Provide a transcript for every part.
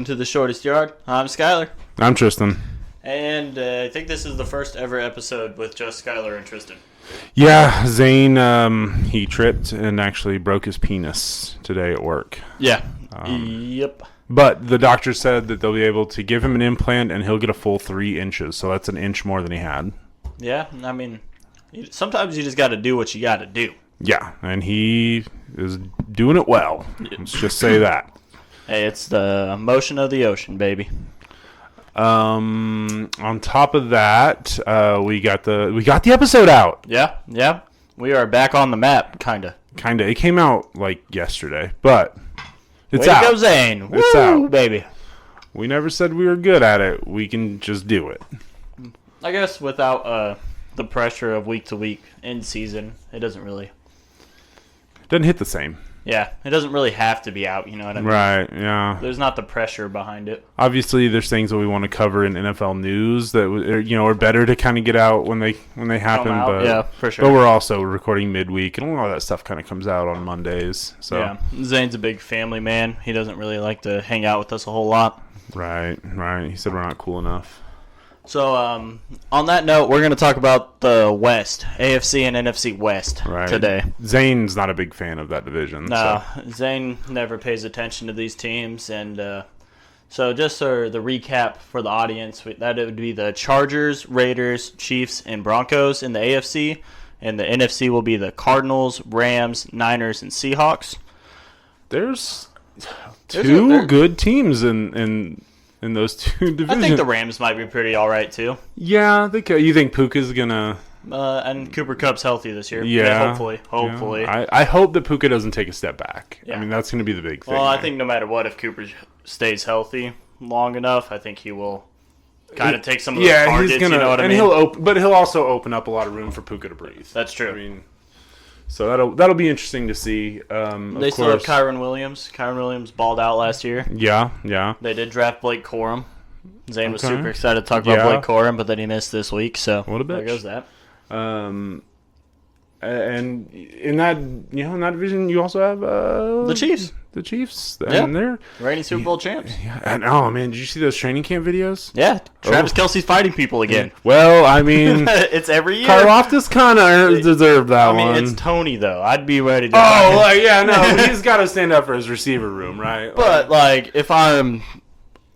welcome to the Shortest Yard. I'm Skylor. I'm Tristan. And I think this is the first ever episode with just Skylor and Tristan. Yeah, Zane, he tripped and actually broke his penis today at work. Yeah. Yep. But the doctor said that they'll be able to give him an implant and he'll get a full 3 inches. So that's an inch more than he had. Yeah, I mean, sometimes you just got to do what you got to do. Yeah, and he is doing it well. Let's just say that. Hey, it's the motion of the ocean, baby. On top of that, we got the episode out. Yeah. We are back on the map, kinda. It came out like yesterday, but it's Way out. to go, Zane. It's Woo, out, baby. We never said we were good at it. We can just do it. I guess without the pressure of week to week in season, it doesn't really. Doesn't hit the same. Yeah, it doesn't really have to be out, you know what I mean? Right, yeah. There's not the pressure behind it. Obviously, there's things that we want to cover in NFL news that are better to kind of get out when they happen. But yeah, for sure. But we're also recording midweek, and a lot of that stuff kind of comes out on Mondays. So yeah, Zane's a big family man. He doesn't really like to hang out with us a whole lot. Right. He said we're not cool enough. So, on that note, we're going to talk about the West, AFC and NFC West today. Zane's not a big fan of that division. No, so. Zane never pays attention to these teams. And so just for the recap for the audience, that it would be the Chargers, Raiders, Chiefs, and Broncos in the AFC. And the NFC will be the Cardinals, Rams, Niners, and Seahawks. There's two good teams in those two divisions. I think the Rams might be pretty all right, too. Yeah, you think Puka's going to... and Cooper Kupp's healthy this year. Yeah. Hopefully. Yeah. I hope that Puka doesn't take a step back. Yeah. I mean, that's going to be the big thing. Well, I think no matter what, if Cooper stays healthy long enough, I think he will kind of take some of those targets, you know what I mean? But he'll also open up a lot of room for Puka to breathe. That's true. I mean... So that'll be interesting to see. They still have Kyron Williams. Kyron Williams balled out last year. Yeah. They did draft Blake Corum. Zane was super excited to talk about Blake Corum, but then he missed this week. So what a bitch. There goes that. And in that division, you also have the Chiefs. The Chiefs, and they're reigning Super Bowl champs. Yeah, and oh man, did you see those training camp videos? Yeah, Travis Kelce's fighting people again. Well, I mean, it's every year. Karlaftis kind of deserved that one. I mean, it's Tony though. I'd be ready to. He's got to stand up for his receiver room, right? But if I'm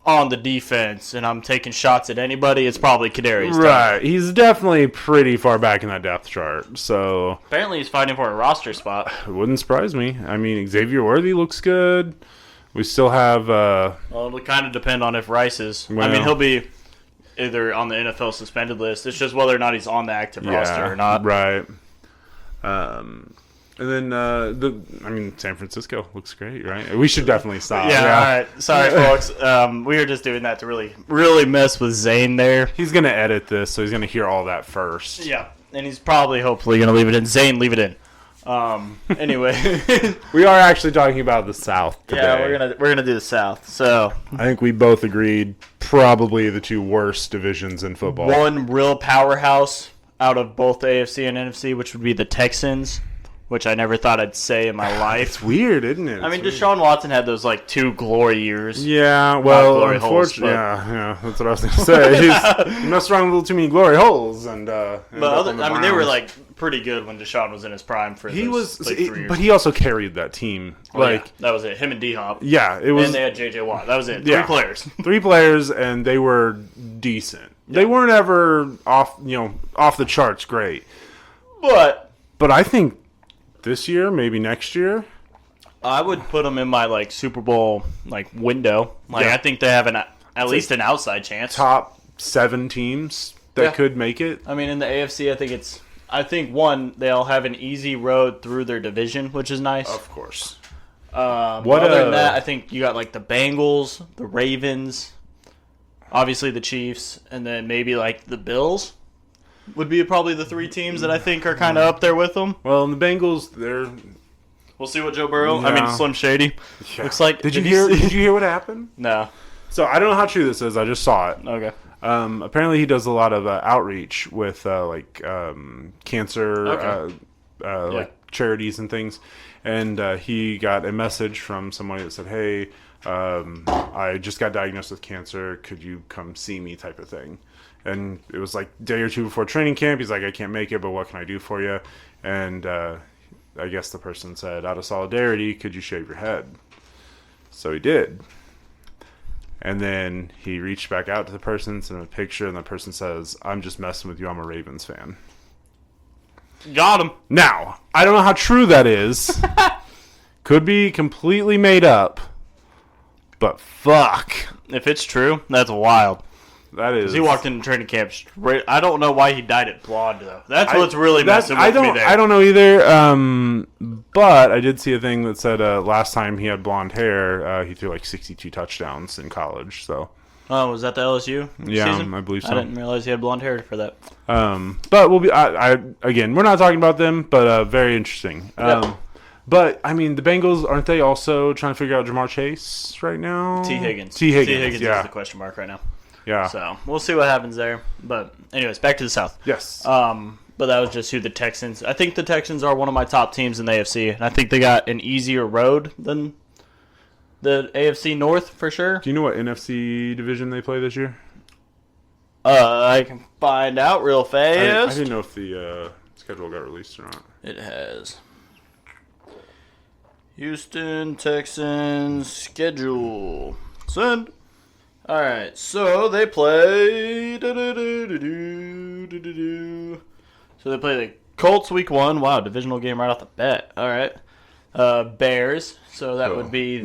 on the defense and I'm taking shots at anybody, it's probably Kadarius. Right. He's definitely pretty far back in that depth chart. So apparently he's fighting for a roster spot. It wouldn't surprise me. I mean, Xavier Worthy looks good. We still have well, it'll kind of depend on if Rice is. Well, I mean, he'll be either on the NFL suspended list. It's just whether or not he's on the active roster or not. Right. And then, San Francisco looks great, right? We should definitely stop. Yeah, all right. Sorry, folks. We were just doing that to really mess with Zane there. He's going to edit this, so he's going to hear all that first. Yeah, and he's hopefully going to leave it in. Zane, leave it in. Anyway. We are actually talking about the South today. Yeah, we're gonna do the South. So I think we both agreed probably the two worst divisions in football. One real powerhouse out of both the AFC and NFC, which would be the Texans. Which I never thought I'd say in my life. It's weird, isn't it? I mean, Deshaun Watson had those 2 glory years. Yeah, well, unfortunately, yeah, that's what I was going to say. He's messed around with a little too many glory holes, and they were pretty good when Deshaun was in his prime for 3 years. But he also carried that team. That was it. Him and D-Hop. Yeah, it was. And they had J.J. Watt. That was it. 3 players. 3 players, and they were decent. Yeah. They weren't ever off the charts great. But I think. This year, maybe next year, I would put them in my Super Bowl window. I think they have at least an outside chance. Top 7 teams that could make it. I mean, in the AFC, I think one, they'll have an easy road through their division, which is nice. Of course. Other than that, I think you got the Bengals, the Ravens, obviously the Chiefs, and then maybe the Bills. Would be probably the 3 teams that I think are kind of up there with them. Well, and the Bengals, we'll see what Joe Burrow. Yeah. I mean, Slim Shady. Yeah. Looks like. Did you hear what happened? No. So I don't know how true this is. I just saw it. Okay. Apparently, he does a lot of outreach with cancer, charities and things. And he got a message from somebody that said, "Hey, I just got diagnosed with cancer. Could you come see me type of thing? And it was like day or two before training camp. He's like, I can't make it, but what can I do for you? And I guess the person said, out of solidarity, could you shave your head? So he did. And then he reached back out to the person, sent him a picture, and the person says, I'm just messing with you. I'm a Ravens fan. Got him. Now, I don't know how true that is. Could be completely made up. But fuck. If it's true, that's wild. That is. He walked into training camp straight. I don't know why he dyed it blonde, though. That's what's really messing with me there. I don't know either. But I did see a thing that said last time he had blonde hair, he threw like 62 touchdowns in college. So. Oh, was that the LSU season? I believe so. I didn't realize he had blonde hair for that. But we'll be. Again, we're not talking about them, but very interesting. Yep. But I mean, the Bengals, aren't they also trying to figure out Jamar Chase right now? T. Higgins yeah. is the question mark right now. Yeah. So we'll see what happens there. But anyways, back to the South. Yes. But that was just who the Texans. I think the Texans are one of my top teams in the AFC, and I think they got an easier road than the AFC North for sure. Do you know what NFC division they play this year? I can find out real fast. I didn't know if the schedule got released or not. It has. Houston Texans schedule. Send. All right, so they play. So they play the Colts week 1. Wow, divisional game right off the bat. All right, Bears. So that would be the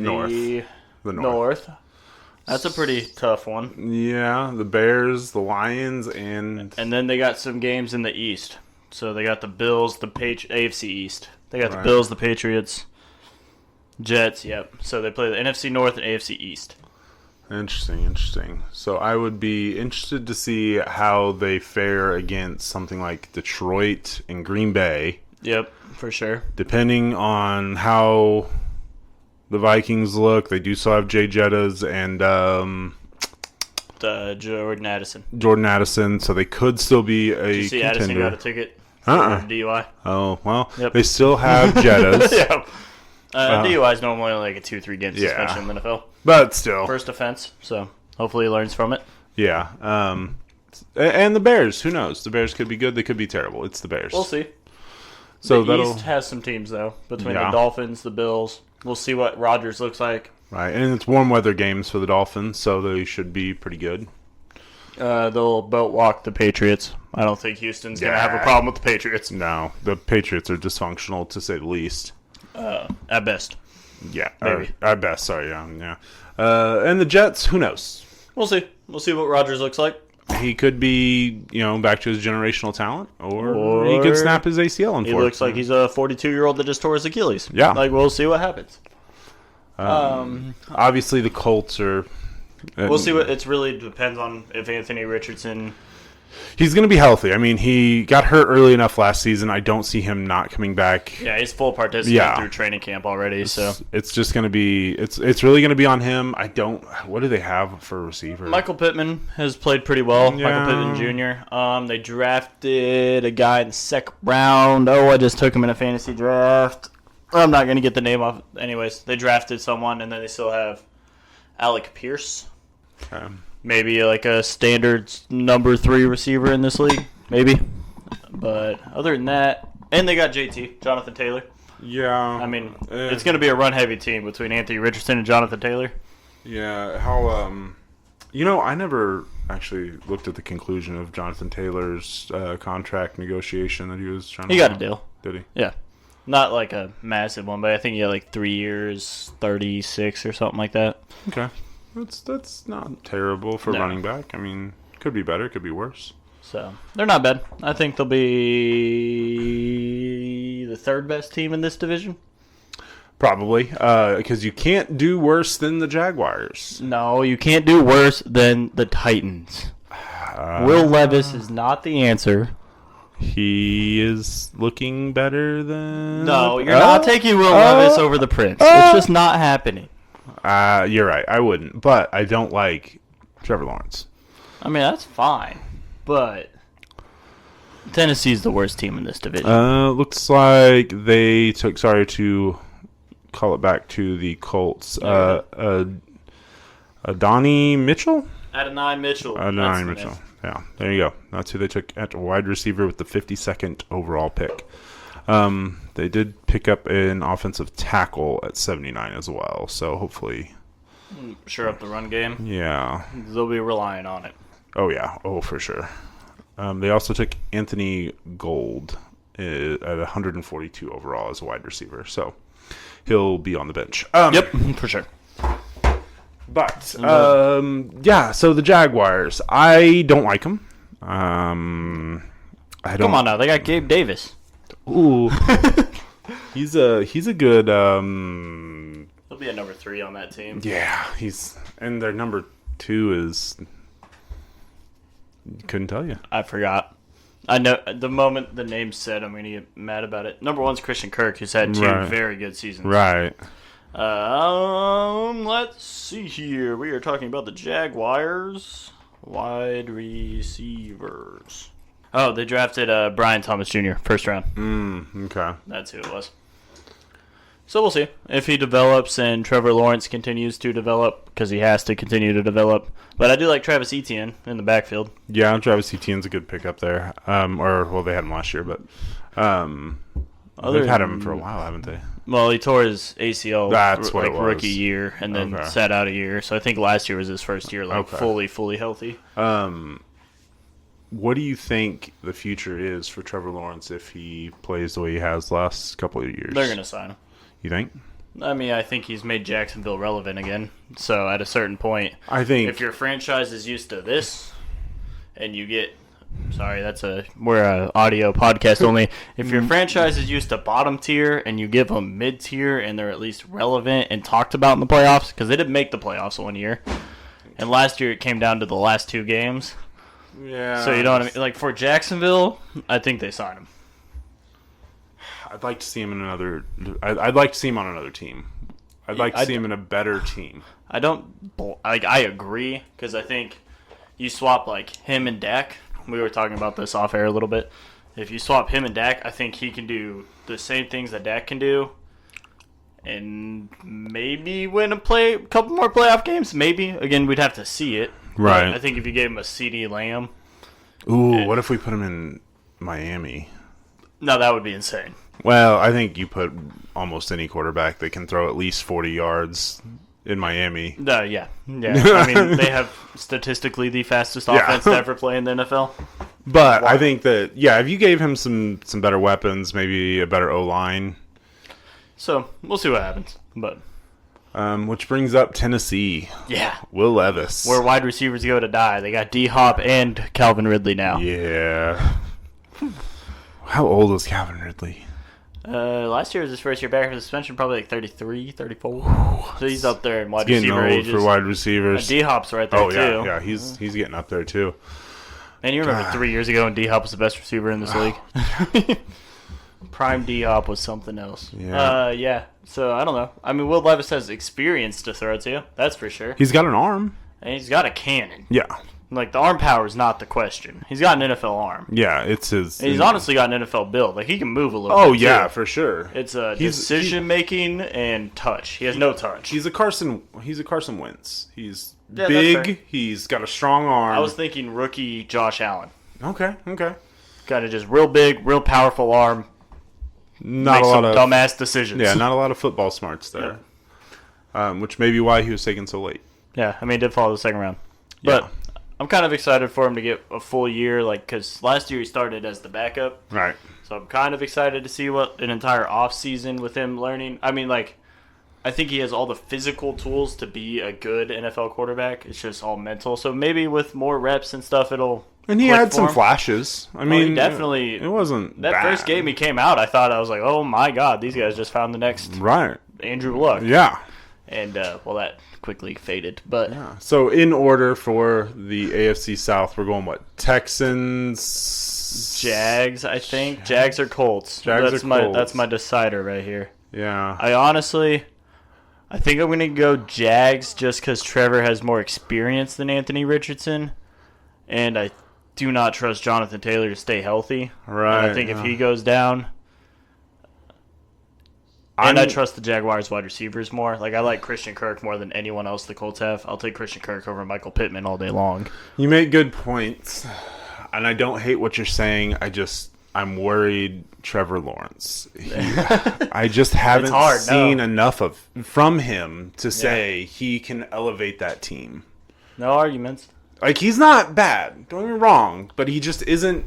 North. That's a pretty tough one. Yeah, the Bears, the Lions, and then they got some games in the East. So they got the Bills, the AFC East. They got the Bills, the Patriots, Jets. Yep. So they play the NFC North and AFC East. Interesting. So I would be interested to see how they fare against something like Detroit and Green Bay. Yep, for sure. Depending on how the Vikings look, they do still have Jay Jettas and Jordan Addison, so they could still be a Did you see contender. Addison got a ticket for DUI? Oh, well, Yep. They still have Jettas. Yep. DUI is normally like a 2-3 game suspension in the NFL. But still. First offense, so hopefully he learns from it. Yeah. And the Bears, who knows? The Bears could be good, they could be terrible. It's the Bears. We'll see. So the East has some teams, though, between the Dolphins, the Bills. We'll see what Rodgers looks like. Right, and it's warm weather games for the Dolphins, so they should be pretty good. They'll boat walk the Patriots. I don't think Houston's going to have a problem with the Patriots. No, the Patriots are dysfunctional, to say the least. At best. Yeah, maybe. At best, sorry, yeah. And the Jets, who knows? We'll see. We'll see what Rodgers looks like. He could be, back to his generational talent, or he could snap his ACL. Unfortunately, he looks like he's a 42-year-old that just tore his Achilles. Yeah, we'll see what happens. Obviously, the Colts are. We'll see what it really depends on if Anthony Richardson. He's going to be healthy. I mean, he got hurt early enough last season. I don't see him not coming back. Yeah, he's full participant through training camp already. So it's just going to be it's really going to be on him. What do they have for a receiver? Michael Pittman has played pretty well. Yeah. Michael Pittman Jr. They drafted a guy in the second round. I just took him in a fantasy draft. I'm not going to get the name off. Anyways, they drafted someone, and then they still have Alec Pierce. Okay. Maybe like a standard number 3 receiver in this league, maybe. But other than that, and they got JT, Jonathan Taylor. Yeah. I mean, it's going to be a run-heavy team between Anthony Richardson and Jonathan Taylor. Yeah. How? I never actually looked at the conclusion of Jonathan Taylor's contract negotiation that he was trying to. He got a deal. Did he? Yeah. Not like a massive one, but I think he had like 3 years, 36 or something like that. Okay. That's not terrible for running back. I mean, could be better, could be worse. So, they're not bad. I think they'll be the 3rd best team in this division. Probably, because you can't do worse than the Jaguars. No, you can't do worse than the Titans. Will Levis is not the answer. He is looking better than... No, you're not taking Will Levis over the Prince. It's just not happening. You're right. I wouldn't, but I don't like Trevor Lawrence. I mean, that's fine, but Tennessee's the worst team in this division. Looks like they took to call it back to the Colts. Donnie Mitchell? Adonai Mitchell. Adonai Mitchell. Yeah, there you go. That's who they took at wide receiver with the 52nd overall pick. They did pick up an offensive tackle at 79 as well, so hopefully... Sure up the run game. Yeah. They'll be relying on it. Oh, yeah. Oh, for sure. They also took Anthony Gold at 142 overall as a wide receiver, so he'll be on the bench. Yep, for sure. But, so the Jaguars, I don't like them. Come on now, they got Gabe Davis. Ooh. he's a good... He'll be a number 3 on that team. Yeah, and their number 2 is... Couldn't tell you. I forgot. I know the moment the name's said, I'm going to get mad about it. Number 1's Christian Kirk, who's had 2 very good seasons. Right. Let's see here. We are talking about the Jaguars wide receivers. Oh, they drafted Brian Thomas Jr. first round. Okay. That's who it was. So we'll see if he develops and Trevor Lawrence continues to develop because he has to continue to develop. But I do like Travis Etienne in the backfield. Yeah, Travis Etienne's a good pickup there. They had him last year, but they've had him for a while, haven't they? Well, he tore his ACL That's what it was. Rookie year and then sat out a year. So I think last year was his first year fully healthy. What do you think the future is for Trevor Lawrence if he plays the way he has last couple of years? They're going to sign him. You think? I mean, I think he's made Jacksonville relevant again. So at a certain point, I think if your franchise is used to this and you get... Sorry, we're an audio podcast only. If your franchise is used to bottom tier and you give them mid tier and they're at least relevant and talked about in the playoffs, because they didn't make the playoffs one year, and last year it came down to the last 2 games. Yeah. So you know what I mean? Like for Jacksonville, I think they sign him. I'd like to see him in another. I'd like to see him on another team. I'd like to see him in a better team. I agree because I think you swap like him and Dak. We were talking about this off air a little bit. If you swap him and Dak, I think he can do the same things that Dak can do, and maybe win a couple more playoff games. Maybe again, we'd have to see it. Right. But I think if you gave him a CeeDee Lamb. Ooh, what if we put him in Miami? No, that would be insane. Well, I think you put almost any quarterback that can throw at least 40 yards in Miami. Yeah. I mean, they have statistically the fastest offense to ever play in the NFL. But I think that, if you gave him some better weapons, maybe a better O-line. So, we'll see what happens. But which brings up Tennessee. Yeah. Will Levis. Where wide receivers go to die. They got D-Hop and Calvin Ridley now. Yeah. How old is Calvin Ridley? Last year was his first year back from suspension, probably like 33, 34. So he's up there in wide receiver ages. For wide receivers. D-Hop's right there, too. Yeah, he's getting up there, too. And you remember 3 years ago when D-Hop was the best receiver in this league? Prime D-Hop was something else. Yeah. So, I don't know. I mean, Will Levis has experience to throw to you. That's for sure. He's got an arm. And he's got a cannon. Yeah. Like, the arm power is not the question. He's got an NFL arm. Yeah, it's his... And he's honestly got an NFL build. Like, he can move a little bit, yeah, for sure. It's decision-making and touch. He has no touch. He's a Carson Wentz. He's big. He's got a strong arm. I was thinking rookie Josh Allen. Okay. Kind of just real big, real powerful arm. Not a lot of dumbass decisions. Yeah, not a lot of football smarts there. Yeah. Which may be why he was taken so late. Yeah, I mean, he did fall to the second round. But I'm kind of excited for him to get a full year, because last year he started as the backup. Right. So I'm kind of excited to see what an entire offseason with him learning. I mean, I think he has all the physical tools to be a good NFL quarterback. It's just all mental. So maybe with more reps and stuff, it'll... And he had some flashes. I mean, he definitely... It wasn't that bad. First game he came out, I was like, oh my God, these guys just found the next Andrew Luck. Yeah. And, that quickly faded. But So in order for the AFC South, we're going Texans... Jags, I think. Jags or Colts. That's my decider right here. Yeah. I think I'm going to go Jags just because Trevor has more experience than Anthony Richardson. And I do not trust Jonathan Taylor to stay healthy. Right. And I think if he goes down, And I trust the Jaguars wide receivers more. Like, I like Christian Kirk more than anyone else the Colts have. I'll take Christian Kirk over Michael Pittman all day long. You make good points, and I don't hate what you're saying. I'm worried Trevor Lawrence. I just haven't seen enough from him to say he can elevate that team. No arguments. Like, he's not bad. Don't get me wrong, but he just isn't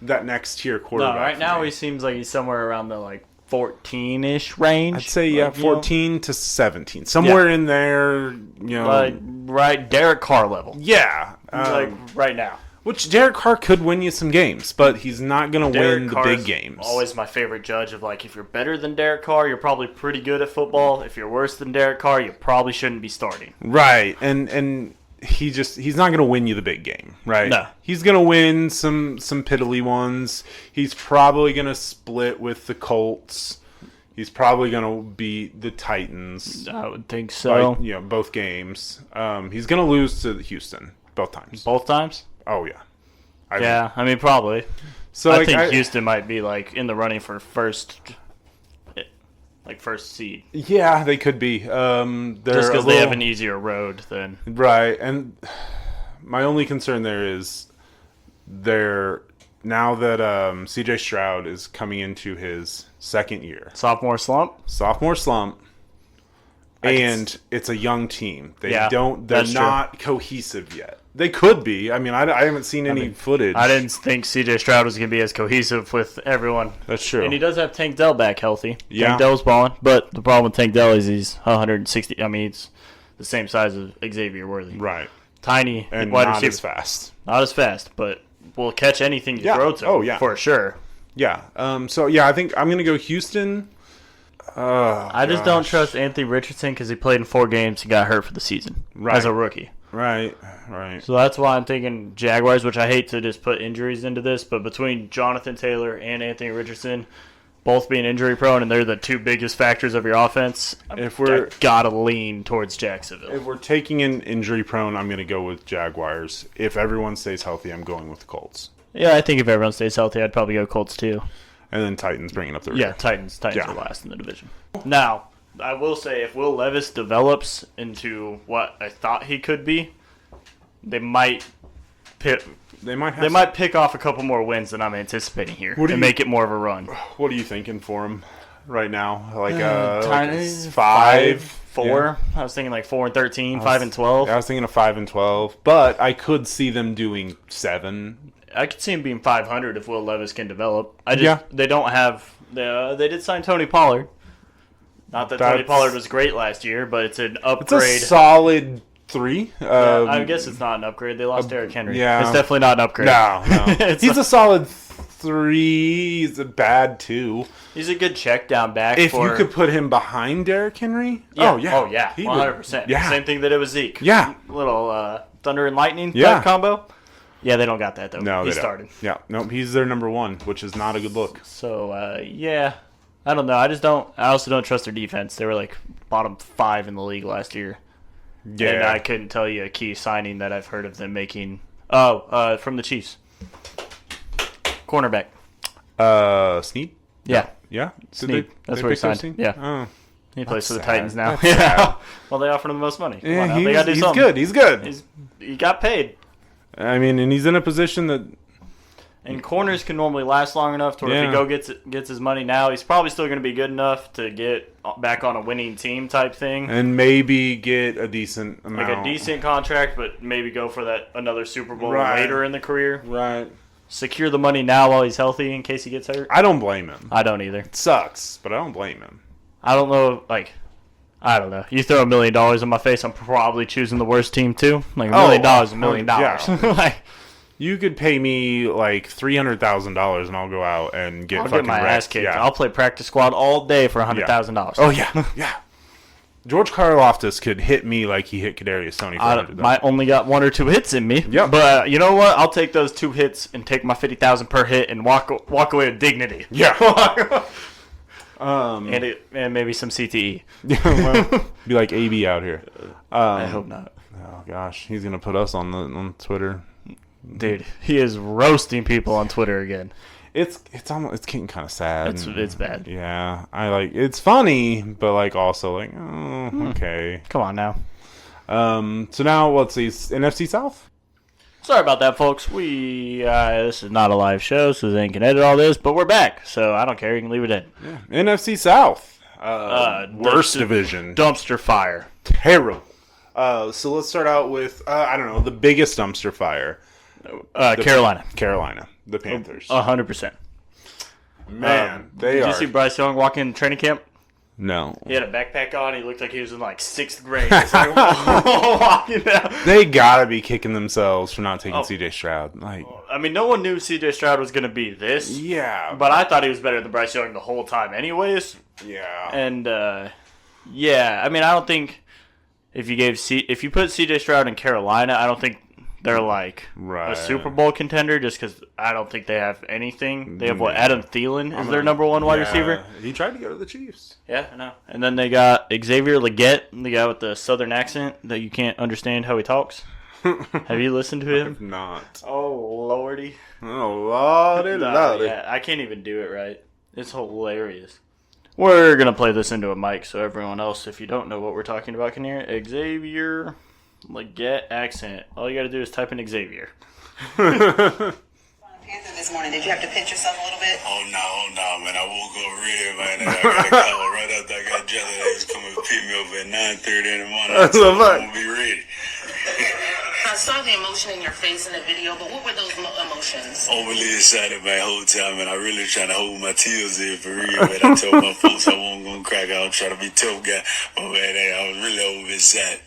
that next tier quarterback. No, right now he seems like he's somewhere around the, like, 14-ish range. I'd say, 14 to 17. Somewhere in there, Like, right, Derek Carr level. Yeah. Like, right now. Which Derek Carr could win you some games, but he's not going to win the big games. Always my favorite judge of, like, if you're better than Derek Carr, you're probably pretty good at football. If you're worse than Derek Carr, you probably shouldn't be starting. Right. And he's not going to win you the big game, right? No. He's going to win some piddly ones. He's probably going to split with the Colts. He's probably going to beat the Titans. I would think so. Both games. He's going to lose to Houston both times. Both times? Oh, yeah. I mean, probably. So I think Houston might be, like, in the running for first seed. Yeah, they could be. Just because they have an easier road than... Right, and my only concern there is now that C.J. Stroud is coming into his second year. Sophomore slump. And it's a young team. They're that's not cohesive yet. They could be. I mean, I haven't seen any footage. I didn't think C.J. Stroud was going to be as cohesive with everyone. That's true. And he does have Tank Dell back healthy. Yeah. Tank Dell's balling, but the problem with Tank Dell is he's 160. I mean, he's the same size as Xavier Worthy. Right. Tiny and wide not receiver. as fast. Not as fast, but will catch anything you throw to. Oh, yeah. For sure. Yeah. I think I'm going to go Houston. I just don't trust Anthony Richardson because he played in 4 games and got hurt for the season as a rookie. Right. So that's why I'm thinking Jaguars, which I hate to just put injuries into this, but between Jonathan Taylor and Anthony Richardson, both being injury prone, and they're the 2 biggest factors of your offense, I gotta lean towards Jacksonville. If we're taking an injury prone, I'm going to go with Jaguars. If everyone stays healthy, I'm going with the Colts. Yeah, I think if everyone stays healthy, I'd probably go Colts too. And then Titans bringing up the rear. Yeah, Titans are last in the division. Now, I will say, if Will Levis develops into what I thought he could be, they might pick off a couple more wins than I'm anticipating here and make it more of a run. What are you thinking for him right now? Like 5, 4. Yeah. I was thinking like 4-13, 5-12. I was thinking of 5-12, but I could see them doing 7. I could see him being 500 if Will Levis can develop. They don't have. They did sign Tony Pollard. Not that Tony Pollard was great last year, but it's an upgrade. It's a solid 3. I guess it's not an upgrade. They lost Derrick Henry. Yeah. It's definitely not an upgrade. No. He's a solid 3. He's a bad 2. He's a good check down back. If you could put him behind Derrick Henry, yeah. 100%. Yeah. Same thing that it was Zeke. Yeah. Little thunder and lightning type combo. Yeah, they don't got that though. No, he started. Yeah, nope. He's their number 1, which is not a good look. So I don't know. I also don't trust their defense. They were like bottom 5 in the league last year. Yeah, and I couldn't tell you a key signing that I've heard of them making. From the Chiefs, cornerback. Snead. Yeah. Snead. That's where he signed. Yeah. Oh, he plays for the Titans now. Yeah. Well, they offered him the most money. Yeah, they got to do something. He's good. He got paid. I mean, and he's in a position that. And corners can normally last long enough to where if he gets his money now, he's probably still going to be good enough to get back on a winning team type thing. And maybe get a decent amount. Like a decent contract, but maybe go for another Super Bowl later in the career. Right. Secure the money now while he's healthy in case he gets hurt. I don't blame him. I don't either. It sucks, but I don't blame him. I don't know, I don't know. You throw $1 million in my face, I'm probably choosing the worst team too. Like $1 million, $1 million. Yeah. You could pay me like $300,000 and I'll go out and I'll get my ass kicked. Yeah. I'll play practice squad all day for $100,000. Oh yeah, yeah. George Karlaftis could hit me like he hit Kadarius Toney. I only got 1 or 2 hits in me. Yep. But you know what? I'll take those 2 hits and take my $50,000 per hit and walk away with dignity. Yeah. And maybe some CTE. Be like AB out here. I hope not. Oh gosh, he's gonna put us on Twitter. Dude, he is roasting people on Twitter again. It's almost it's getting kind of sad. It's bad. Yeah, it's funny, but like also like okay. Come on now. So now let's see, NFC South. Sorry about that, folks. This is not a live show, so Zane can edit all this, but we're back, so I don't care. You can leave it in. Yeah. NFC South. Worst division. Dumpster fire. Terrible. So let's start out with I don't know, the biggest dumpster fire. Carolina. The Panthers. 100%. Man, Did you see Bryce Young walk in training camp? No. He had a backpack on. He looked like he was in like 6th grade. It's like, walking down. They gotta be kicking themselves for not taking C.J. Stroud. Like, I mean, no one knew C.J. Stroud was going to be this. Yeah. But I thought he was better than Bryce Young the whole time anyways. Yeah. And, yeah, I mean, I don't think if you put C.J. Stroud in Carolina, I don't think they're like a Super Bowl contender just because I don't think they have anything. They have Adam Thielen is their number one wide receiver. He tried to go to the Chiefs. Yeah, I know. And then they got Xavier Legette, the guy with the southern accent that you can't understand how he talks. Have you listened to him? I've not. Oh, lordy. Oh, lordy, lordy. Yeah, I can't even do it right. It's hilarious. We're going to play this into a mic so everyone else, if you don't know what we're talking about, can hear it. Xavier Legette accent. All you got to do is type in Xavier. Panther this morning. Did you have to pinch yourself a little bit? Oh no, man. I woke up ready, man. I got a call right after I got jelly. They was coming to pick me up at 9:30 in the morning. That's so funny. I'm gonna be ready. I saw the emotion in your face in the video, but what were those emotions? Overly excited my whole time, and I really trying to hold my tears in for real. But I told my folks I wasn't gonna crack out, try to be tough guy. But man, I was really over excited.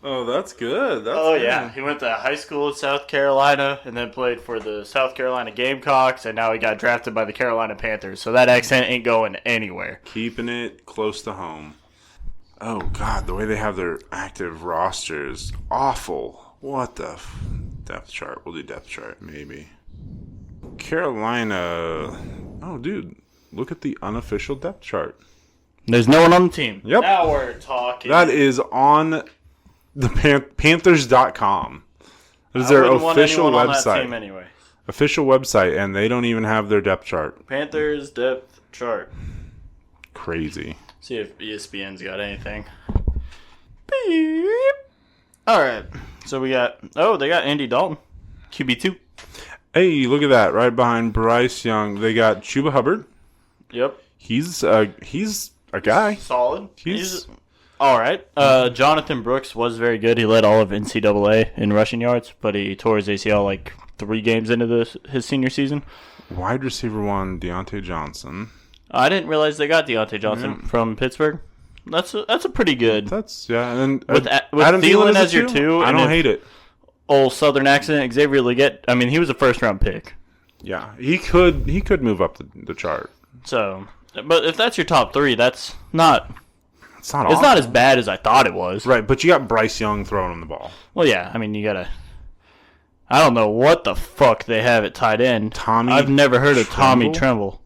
Oh, that's good. Yeah. He went to high school in South Carolina and then played for the South Carolina Gamecocks, and now he got drafted by the Carolina Panthers. So that accent ain't going anywhere. Keeping it close to home. Oh, God, the way they have their active roster is awful. What the depth chart? We'll do depth chart, maybe. Carolina. Oh, dude, look at the unofficial depth chart. There's no one on the team. Yep. Now we're talking. That is on the Panthers.com. That is their official website. On that team anyway. Official website, and they don't even have their depth chart. Panthers depth chart. Crazy. See if ESPN's got anything. Beep. All right. So we got. Oh, they got Andy Dalton, QB2. Hey, look at that! Right behind Bryce Young, they got Chuba Hubbard. Yep. He's a guy. Solid. He's all right. Jonathan Brooks was very good. He led all of NCAA in rushing yards, but he tore his ACL like 3 games into his senior season. Wide receiver 1, Deontay Johnson. I didn't realize they got Deontay Johnson from Pittsburgh. That's a pretty good. And then with Adam Thielen as your 2. I don't hate it. Old Southern accent, Xavier Legette. I mean, he was a first-round pick. Yeah, he could move up the chart. So, but if that's your top 3, that's not. It's not as bad as I thought it was. Right, but you got Bryce Young throwing him the ball. Well, yeah. I mean, you gotta. I don't know what the fuck they have at tight end. I've never heard of Tommy Tremble.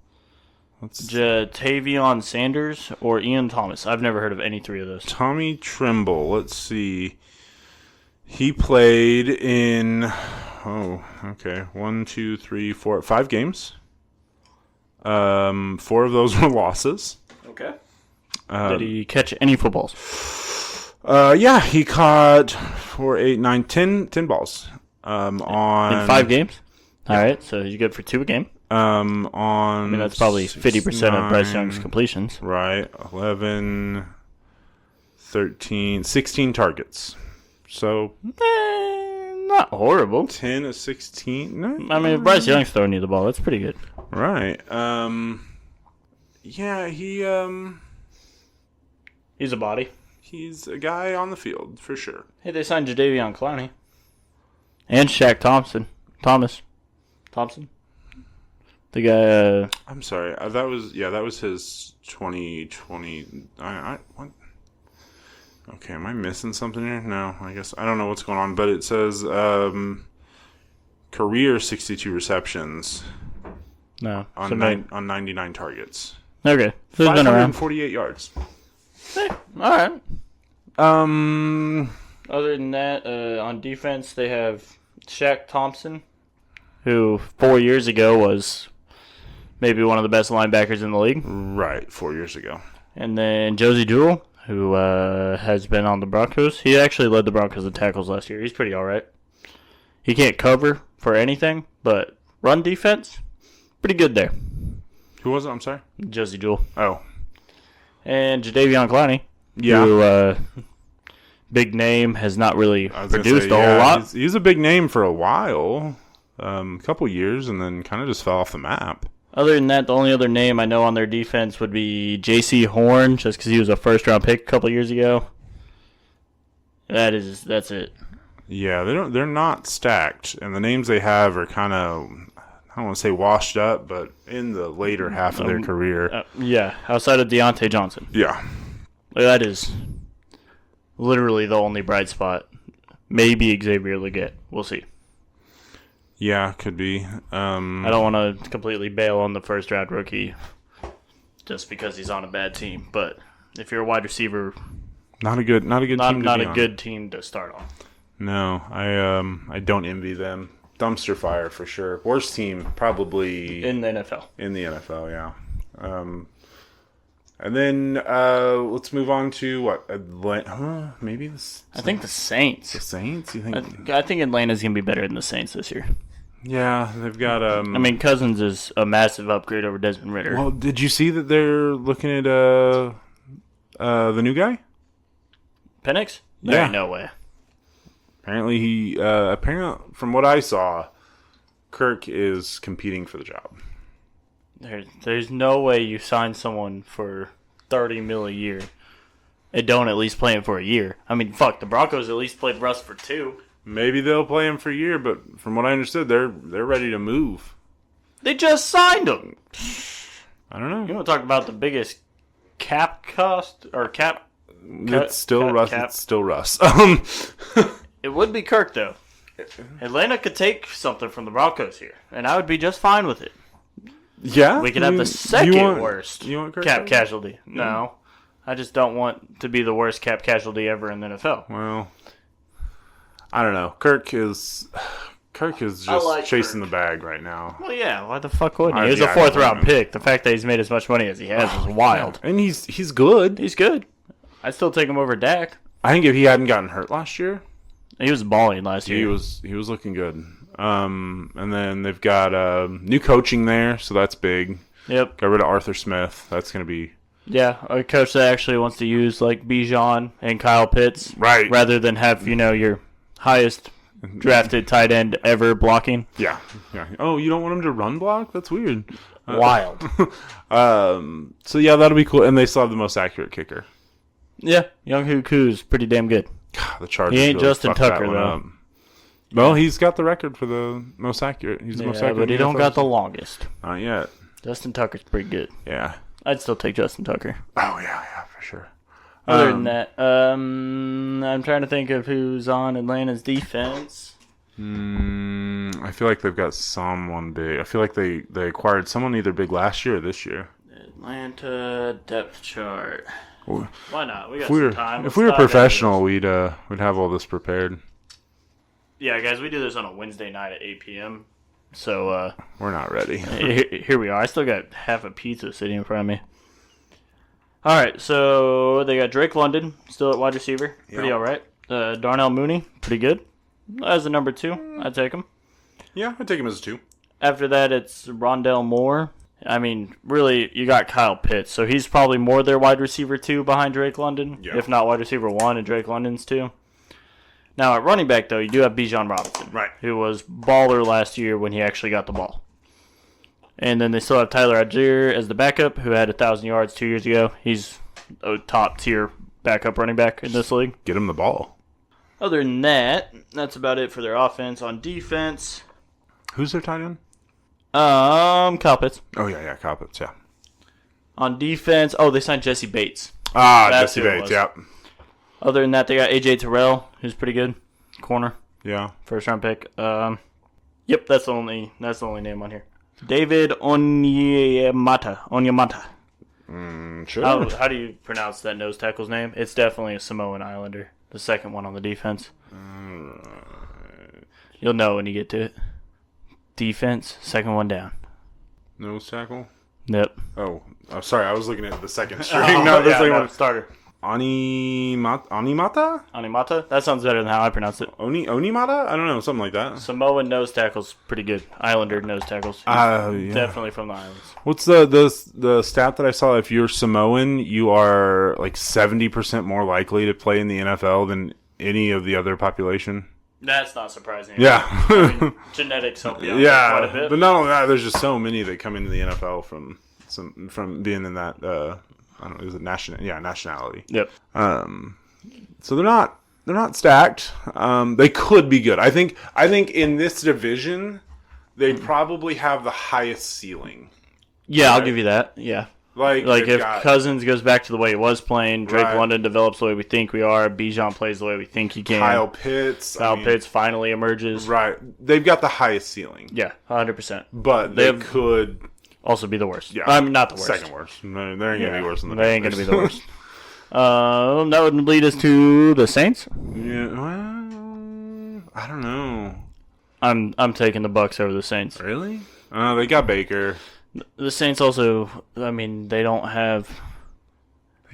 Jatavion Sanders or Ian Thomas. I've never heard of any 3 of those. Tommy Tremble. Let's see. He played in 1, 2, 3, 4, 5 games. 4 of those were losses. Okay. Did he catch any footballs? Yeah, he caught 4, 8, 9, 10 balls. On in 5 games. All right, so he's good for 2 a game. I mean, that's probably 50% of Bryce Young's completions. Right. 11, 13, 16 targets. So, not horrible. 10 of 16. No, I mean, if Bryce Young's throwing you the ball, that's pretty good. Right. Yeah, he's a body. He's a guy on the field, for sure. Hey, they signed Jadeveon Clowney. And Shaq Thompson. The guy. I'm sorry. That was his 2020. What? Okay, am I missing something here? No, I guess I don't know what's going on. But it says career 62 receptions. No, on 99 targets. Okay, so he's been around. 548 yards. Hey, all right. Other than that, on defense, they have Shaq Thompson, who 4 years ago was maybe one of the best linebackers in the league. Right, 4 years ago. And then Josie Jewell, who has been on the Broncos. He actually led the Broncos in tackles last year. He's pretty all right. He can't cover for anything, but run defense, pretty good there. Who was it? I'm sorry? Josie Jewell. Oh. And Jadeveon Clowney, who, big name, has not really produced a whole lot. He's a big name for a while, a couple years, and then kind of just fell off the map. Other than that, the only other name I know on their defense would be J.C. Horn, just because he was a first-round pick a couple years ago. That's it. Yeah, they're not stacked, and the names they have are kind of, I don't want to say washed up, but in the later half of their career. Yeah, outside of Deontay Johnson. Yeah. That is literally the only bright spot. Maybe Xavier Legette. We'll see. Yeah, could be. I don't want to completely bail on the first-round rookie just because he's on a bad team. But if you're a wide receiver, not a good team. Not a good team to start on. No, I don't envy them. Dumpster fire for sure. Worst team probably in the NFL. In the NFL, yeah. And then let's move on to what? Atlanta? Maybe this. I think the Saints. The Saints? You think? I think Atlanta's gonna be better than the Saints this year. Yeah, they've got. I mean, Cousins is a massive upgrade over Desmond Ridder. Well, did you see that they're looking at the new guy? Penix? Yeah. No way. Apparently from what I saw, Kirk is competing for the job. There's no way you sign someone for $30 million a year and don't at least play him for a year. I mean, fuck, the Broncos at least played Russ for 2. Maybe they'll play him for a year, but from what I understood, they're ready to move. They just signed him. I don't know. You want to talk about the biggest cap cost or cap? It's still Russ. Cap. It's still Russ. It would be Kirk though. Atlanta could take something from the Broncos here, and I would be just fine with it. Yeah, We could have the second worst Kirk cap casualty. No, I just don't want to be the worst cap casualty ever in the NFL. Well, I don't know. Kirk is just chasing the bag right now. Well, yeah. Why the fuck wouldn't he? He was a 4th-round pick. The fact that he's made as much money as he has is wild. And he's good. He's good. I'd still take him over Dak. I think if he hadn't gotten hurt last year, he was balling last year. He was looking good. And then they've got new coaching there, so that's big. Yep. Got rid of Arthur Smith. That's going to be... Yeah, a coach that actually wants to use like Bijan and Kyle Pitts. Right. Rather than have, your highest drafted tight end ever blocking. Yeah. Oh, you don't want him to run block? That's weird. Wild. So, yeah, that'll be cool. And they still have the most accurate kicker. Yeah, Young Hookoo's pretty damn good. God, the Chargers He ain't really Justin Tucker, though. Well, he's got the record for the most accurate. He's the most accurate. But he don't got the longest. Not yet. Justin Tucker's pretty good. Yeah. I'd still take Justin Tucker. Oh, yeah, for sure. Other than that, I'm trying to think of who's on Atlanta's defense. I feel like they've got someone big. I feel like they acquired someone either big last year or this year. Atlanta depth chart. Why not? We got some time. If we were professional, we'd have all this prepared. Yeah, guys, we do this on a Wednesday night at 8 p.m. So we're not ready. Here we are. I still got half a pizza sitting in front of me. All right, so they got Drake London still at wide receiver, pretty all right. Darnell Mooney, pretty good. As a number 2, I'd take him. Yeah, I'd take him as a 2. After that, it's Rondell Moore. I mean, really, you got Kyle Pitts, so he's probably more their wide receiver 2 behind Drake London, if not wide receiver 1 and Drake London's 2. Now, at running back, though, you do have Bijan Robinson, who was baller last year when he actually got the ball. And then they still have Tyler Algier as the backup, who had 1,000 yards 2 years ago. He's a top-tier backup running back in this league. Get him the ball. Other than that, that's about it for their offense. On defense... Who's their tight end? Kyle Pitts. Oh, yeah, Kyle Pitts, yeah. On defense, they signed Jesse Bates. That's Jesse Bates, yeah. Other than that, they got A.J. Terrell, who's pretty good. Corner. Yeah. First-round pick. Yep, that's the only name on here. David Onyemata. Sure. How do you pronounce that nose tackle's name? It's definitely a Samoan Islander. The second one on the defense. You'll know when you get to it. Defense, second one down. Nose tackle? Yep. Oh, sorry. I was looking at the second string. No, the second one. Starter. Animata? Animata? That sounds better than how I pronounce it. Onimata? I don't know, something like that. Samoan nose tackle's pretty good. Islander nose tackles. Yeah. Definitely from the islands. What's the stat that I saw? If you're Samoan, you are like 70% more likely to play in the NFL than any of the other population. That's not surprising. Yeah. I mean, genetics help you out quite a bit. But not only that, there's just so many that come into the NFL from being in that I don't know, is it nationality. Yep. So they're not stacked. They could be good. I think in this division they probably have the highest ceiling. Yeah, right? I'll give you that. Yeah. Like if Cousins goes back to the way he was playing, Drake Right. London develops the way we think we are, Bijan plays the way we think he can. Kyle Pitts finally emerges. Right. They've got the highest ceiling. Yeah, 100%. But they could also be the worst. Yeah. I'm not the worst. Second worst. They ain't going to be worse than the They ain't going Panthers. to be the worst. That would lead us to the Saints. Yeah, well, I don't know. I'm taking the Bucks over the Saints. Really? They got Baker. The Saints also, I mean, they don't have...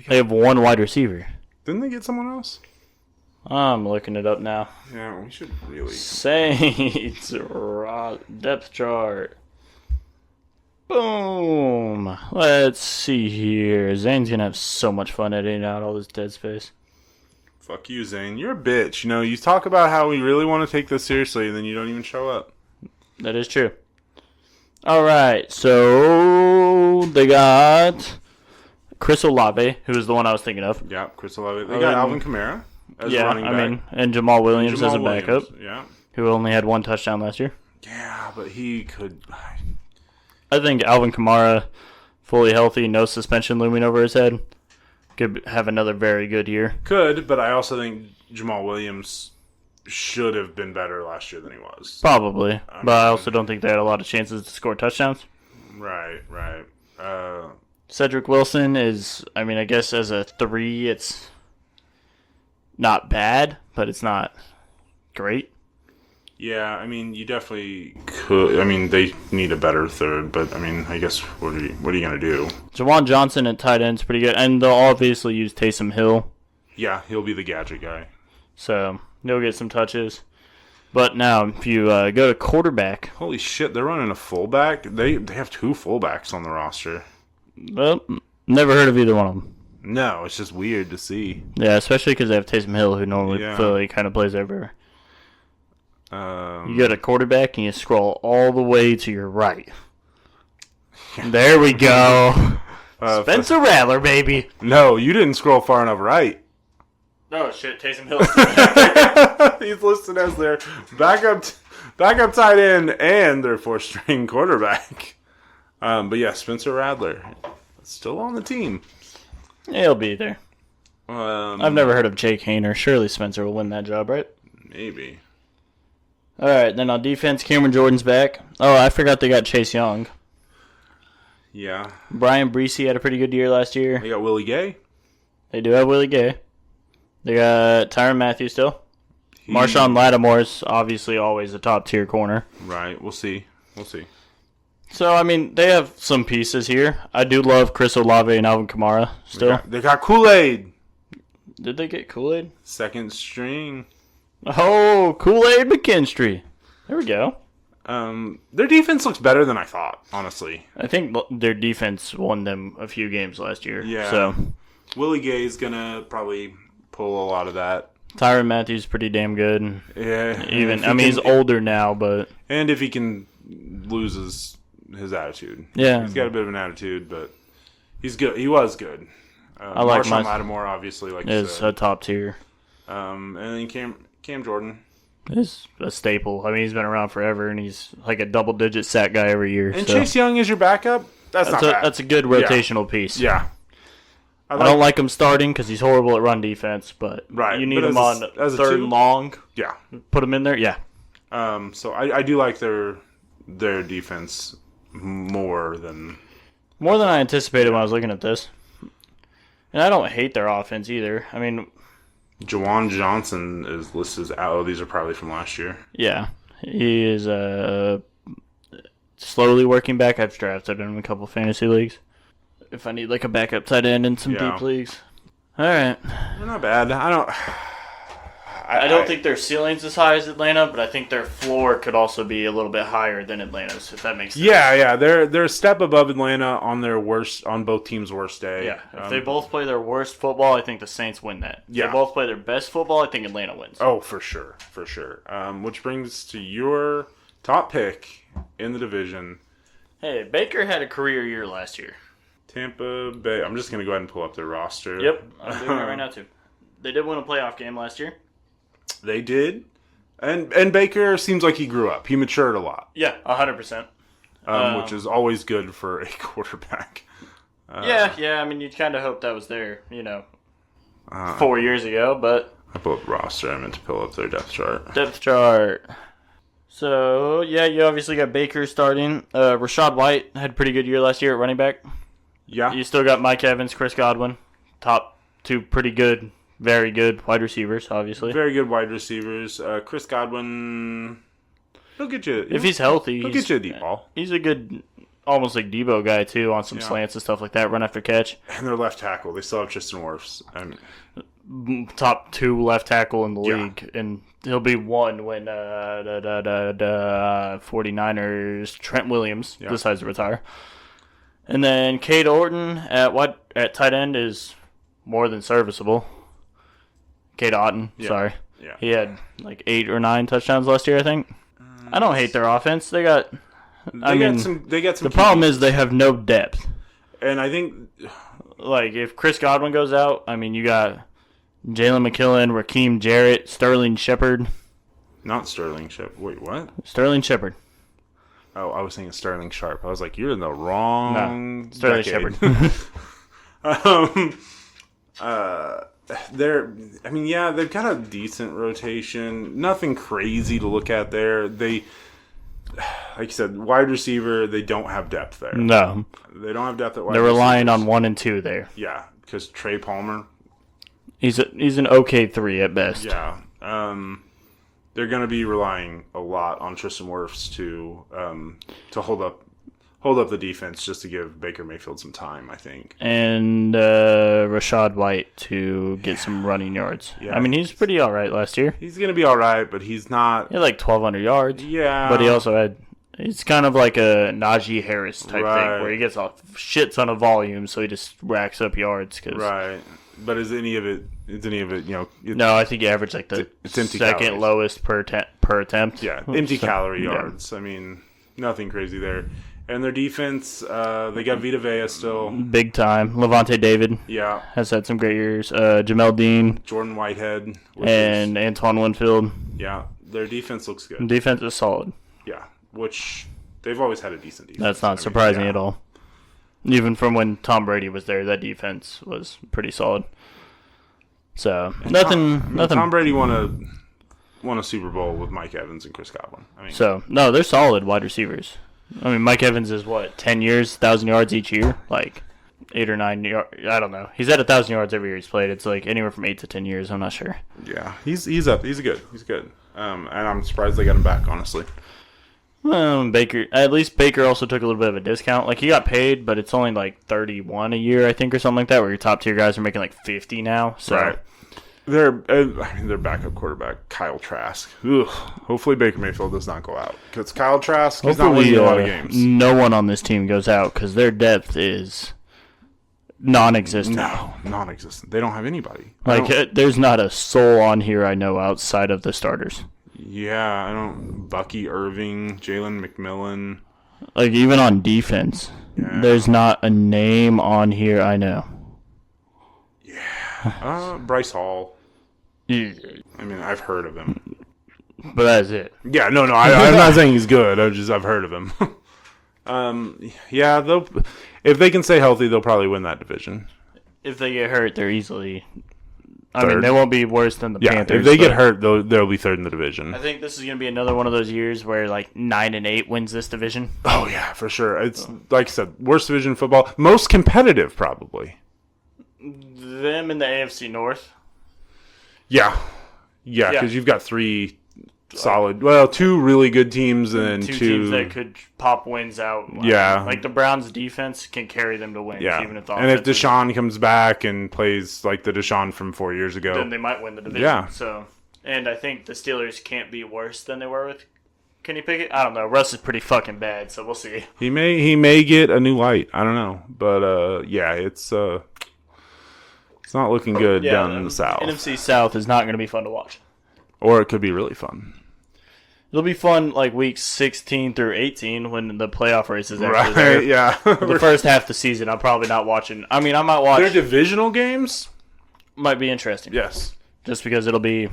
They have one wide receiver. Didn't they get someone else? I'm looking it up now. Yeah, we should really... Saints depth chart. Boom. Let's see here. Zane's going to have so much fun editing out all this dead space. Fuck you, Zane. You're a bitch. You know, you talk about how we really want to take this seriously, and then you don't even show up. That is true. All right, so they got Chris Olave, who is the one I was thinking of. Yeah, Chris Olave. They got Alvin Kamara as a running back. And Jamal Williams as a backup, yeah, who only had one touchdown last year. Yeah, but he could... I think Alvin Kamara, fully healthy, no suspension looming over his head, could have another very good year. Could, but I also think Jamal Williams should have been better last year than he was. Probably, but I also don't think they had a lot of chances to score touchdowns. Right. Cedric Wilson is, I mean, I guess as a 3, it's not bad, but it's not great. Yeah, I mean, you definitely could. I mean, they need a better third, but I mean, I guess what are you going to do? Jawan Johnson at tight end's pretty good, and they'll obviously use Taysom Hill. Yeah, he'll be the gadget guy. So he'll get some touches. But now, if you go to quarterback... Holy shit, they're running a fullback? They have 2 fullbacks on the roster. Well, never heard of either one of them. No, it's just weird to see. Yeah, especially because they have Taysom Hill, who normally kind of plays everywhere. You go to quarterback and you scroll all the way to your right. There we go. Spencer Rattler, baby. No, you didn't scroll far enough right. Oh, shit, Taysom Hill. He's listed as their backup tight end and their 4th-string quarterback. But yeah, Spencer Rattler, still on the team. He'll be there. I've never heard of Jake Hayner. Surely Spencer will win that job, right? Maybe. All right, then on defense, Cameron Jordan's back. Oh, I forgot they got Chase Young. Yeah. Brian Breesy had a pretty good year last year. They got Willie Gay. They do have Willie Gay. They got Tyrann Mathieu still. Marshawn Lattimore's obviously always a top-tier corner. Right, we'll see. So, I mean, they have some pieces here. I do love Chris Olave and Alvin Kamara still. They got Kool-Aid. Did they get Kool-Aid? 2nd string. Oh, Kool-Aid McKinstry. There we go. Their defense looks better than I thought, honestly. I think their defense won them a few games last year. Yeah. So Willie Gay's going to probably pull a lot of that. Tyrann Mathieu's pretty damn good. Yeah. He's older now, but... And if he can lose his attitude. Yeah. He's got a bit of an attitude, but he's good. He was good. I like Marshawn Lattimore, obviously, like you is said. a top tier. And then Cam Jordan. Is a staple. I mean, he's been around forever, and he's like a double-digit sack guy every year. And Chase Young is your backup? That's not bad. That's a good rotational piece. Yeah. I don't like him starting because he's horrible at run defense, but you need him on third and long. Yeah. Put him in there, yeah. So I do like their defense more than I anticipated when I was looking at this. And I don't hate their offense either. I mean, Jawan Johnson is listed as out. Oh, these are probably from last year. Yeah, he is slowly working back. I've drafted him in a couple fantasy leagues. If I need like a backup tight end in some deep leagues. All right. They're not bad. I don't think their ceiling's as high as Atlanta, but I think their floor could also be a little bit higher than Atlanta's, if that makes sense. Yeah. They're a step above Atlanta on both teams' worst day. Yeah. If they both play their worst football, I think the Saints win that. If they both play their best football, I think Atlanta wins. Oh, for sure. Which brings us to your top pick in the division. Hey, Baker had a career year last year. Tampa Bay. I'm just going to go ahead and pull up their roster. Yep, I'm doing it right now too. They did win a playoff game last year. They did. And Baker seems like he grew up. He matured a lot. Yeah, 100%. Which is always good for a quarterback. Yeah. I mean, you'd kind of hope that was there, 4 years ago, but... I pulled up roster. I meant to pull up their depth chart. So, yeah, you obviously got Baker starting. Rashad White had a pretty good year last year at running back. Yeah. You still got Mike Evans, Chris Godwin. Top two pretty good, very good wide receivers, obviously. Very good wide receivers. Chris Godwin, he'll get you... If he's healthy, he'll get you a deep ball. He's a good, almost like Debo guy, too, on some slants and stuff like that, run after catch. And their left tackle, they still have Tristan Wirfs. Top 2 left tackle in the league, and he'll be one when 49ers Trent Williams decides to retire. And then Cade Orton at tight end is more than serviceable. Cade Otton, sorry. Yeah. He had like 8 or 9 touchdowns last year, I think. I don't hate their offense. They got some. The problem is they have no depth. And I think, like, if Chris Godwin goes out, I mean, you got Jalen McKillen, Raheem Jarrett, Sterling Shepard. Not Sterling Shepard. Wait, what? Sterling Shepard. Oh, I was thinking Sterling Sharp. I was like, you're in the wrong Sterling decade. Shepard. They've got a decent rotation. Nothing crazy to look at there. They, like you said, wide receiver, they don't have depth there. No. They don't have depth at wide They're receiver. relying on 1 and 2 there. Yeah, because Trey Palmer. He's an okay 3 at best. Yeah. They're going to be relying a lot on Tristan Wirfs to hold up the defense just to give Baker Mayfield some time, I think. And Rashad White to get some running yards. Yeah. I mean, he's pretty all right last year. He's going to be all right, but he's not... He had like 1,200 yards. Yeah. But he also had... It's kind of like a Najee Harris type thing where he gets a shit ton of volume, so he just racks up yards. Right. But is any of it, no, I think he averaged like the second calories. lowest per attempt. Yeah, empty calorie yards. I mean, nothing crazy there. And their defense, they got Vita Vea still. Big time. Levante David. Yeah. Has had some great years. Jamel Dean. Jordan Whitehead. And Antoine Winfield. Yeah, their defense looks good. Defense is solid. Yeah, which they've always had a decent defense. That's not surprising at all. Even from when Tom Brady was there, that defense was pretty solid. So nothing. Tom Brady won a Super Bowl with Mike Evans and Chris Godwin. No, they're solid wide receivers. I mean, Mike Evans is 10 years, 1,000 yards each year, like 8 or 9 yards. I don't know. He's at 1,000 yards every year he's played. It's like anywhere from 8 to 10 years. I'm not sure. Yeah, he's up. He's good. And I'm surprised they got him back, honestly. Baker also took a little bit of a discount. Like, he got paid, but it's only like 31 a year, I think, or something like that, where your top tier guys are making like 50 now. So. Right. Their backup quarterback, Kyle Trask. Ugh. Hopefully Baker Mayfield does not go out. Because Kyle Trask, he's not winning a lot of games. No one on this team goes out because their depth is non-existent. No, non-existent. They don't have anybody. There's not a soul on here I know outside of the starters. Yeah, Bucky Irving, Jalen McMillan. Like, even on defense, there's not a name on here I know. Yeah. Bryce Hall. Yeah. I mean, I've heard of him. But that's it. Yeah, no, I'm not saying he's good. I've heard of him. If they can stay healthy, they'll probably win that division. If they get hurt, they're easily... I mean, they won't be worse than the Panthers. If they get hurt, they'll be third in the division. I think this is going to be another one of those years where, 9-8 wins this division. Oh, yeah, for sure. It's, like I said, worst division in football. Most competitive, probably. Them in the AFC North. Yeah, because you've got 3 solid, well, 2 really good teams and two 2 teams that could pop wins out. Yeah. Like the Browns' defense can carry them to wins, even if the and if offense Deshaun comes back and plays like the Deshaun from 4 years ago, then they might win the division. Yeah. So, and I think the Steelers can't be worse than they were with Kenny Pickett. I don't know. Russ is pretty fucking bad, so we'll see. he may get a new light. I don't know, but it's not looking good down in the South. NFC South is not going to be fun to watch. Or it could be really fun. It'll be fun like weeks 16 through 18 when the playoff race is actually there. Yeah. The first half of the season, I'm probably not watching. I mean, I might watch. Their divisional games Might be interesting. Yes. Just because it'll be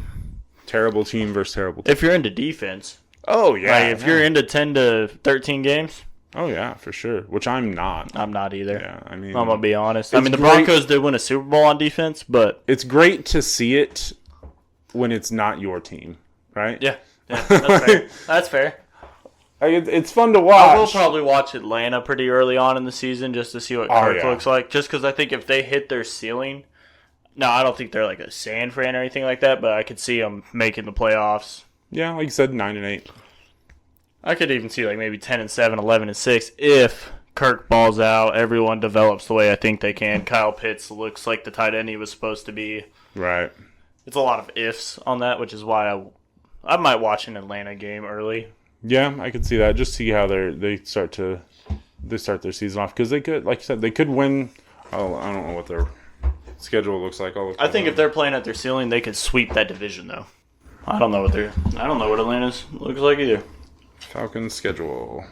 terrible team versus terrible team. if you're into defense. Oh yeah. Like if you're into 10 to 13 games. Oh yeah, for sure. Which I'm not. I'm not either. Yeah, I mean, I'm gonna be honest. I mean, the great- Broncos did win a Super Bowl on defense, but it's great to see it when it's not your team, right? yeah, that's fair. That's fair. It's fun to watch. I will probably watch Atlanta pretty early on in the season just to see what Kirk looks like. Just because I think if they hit their ceiling, no, I don't think they're like a San Fran or anything like that, but I could see them making the playoffs. Yeah, like you said, 9-8. I could even see like maybe 10-7, 11-6 if Kirk balls out, everyone develops the way I think they can. Kyle Pitts looks like the tight end he was supposed to be. Right. It's a lot of ifs on that, which is why I might watch an Atlanta game early. Yeah, I could see that. Just see how they start their season off because they could, like you said, they could win. Oh, I don't know what their schedule looks like. I think if they're playing at their ceiling, they could sweep that division though. I don't know what Atlanta's looks like either. Falcons schedule.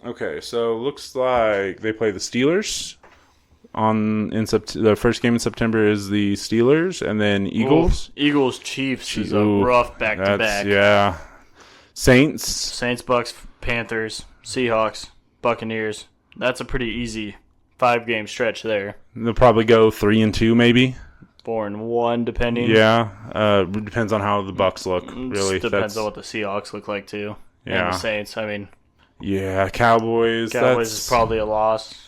Okay, so looks like they play the Steelers the first game in September is the Steelers, and then Eagles. Eagles Chiefs is a rough back to back. Yeah. Saints, Bucks, Panthers, Seahawks, Buccaneers. That's a pretty easy 5-game stretch there. They'll probably go 3-2 maybe. 4-1 depending. Yeah, depends on how the Bucks look. Really, depends on what the Seahawks look like too. Yeah, and the Saints. I mean, yeah, Cowboys is probably a loss.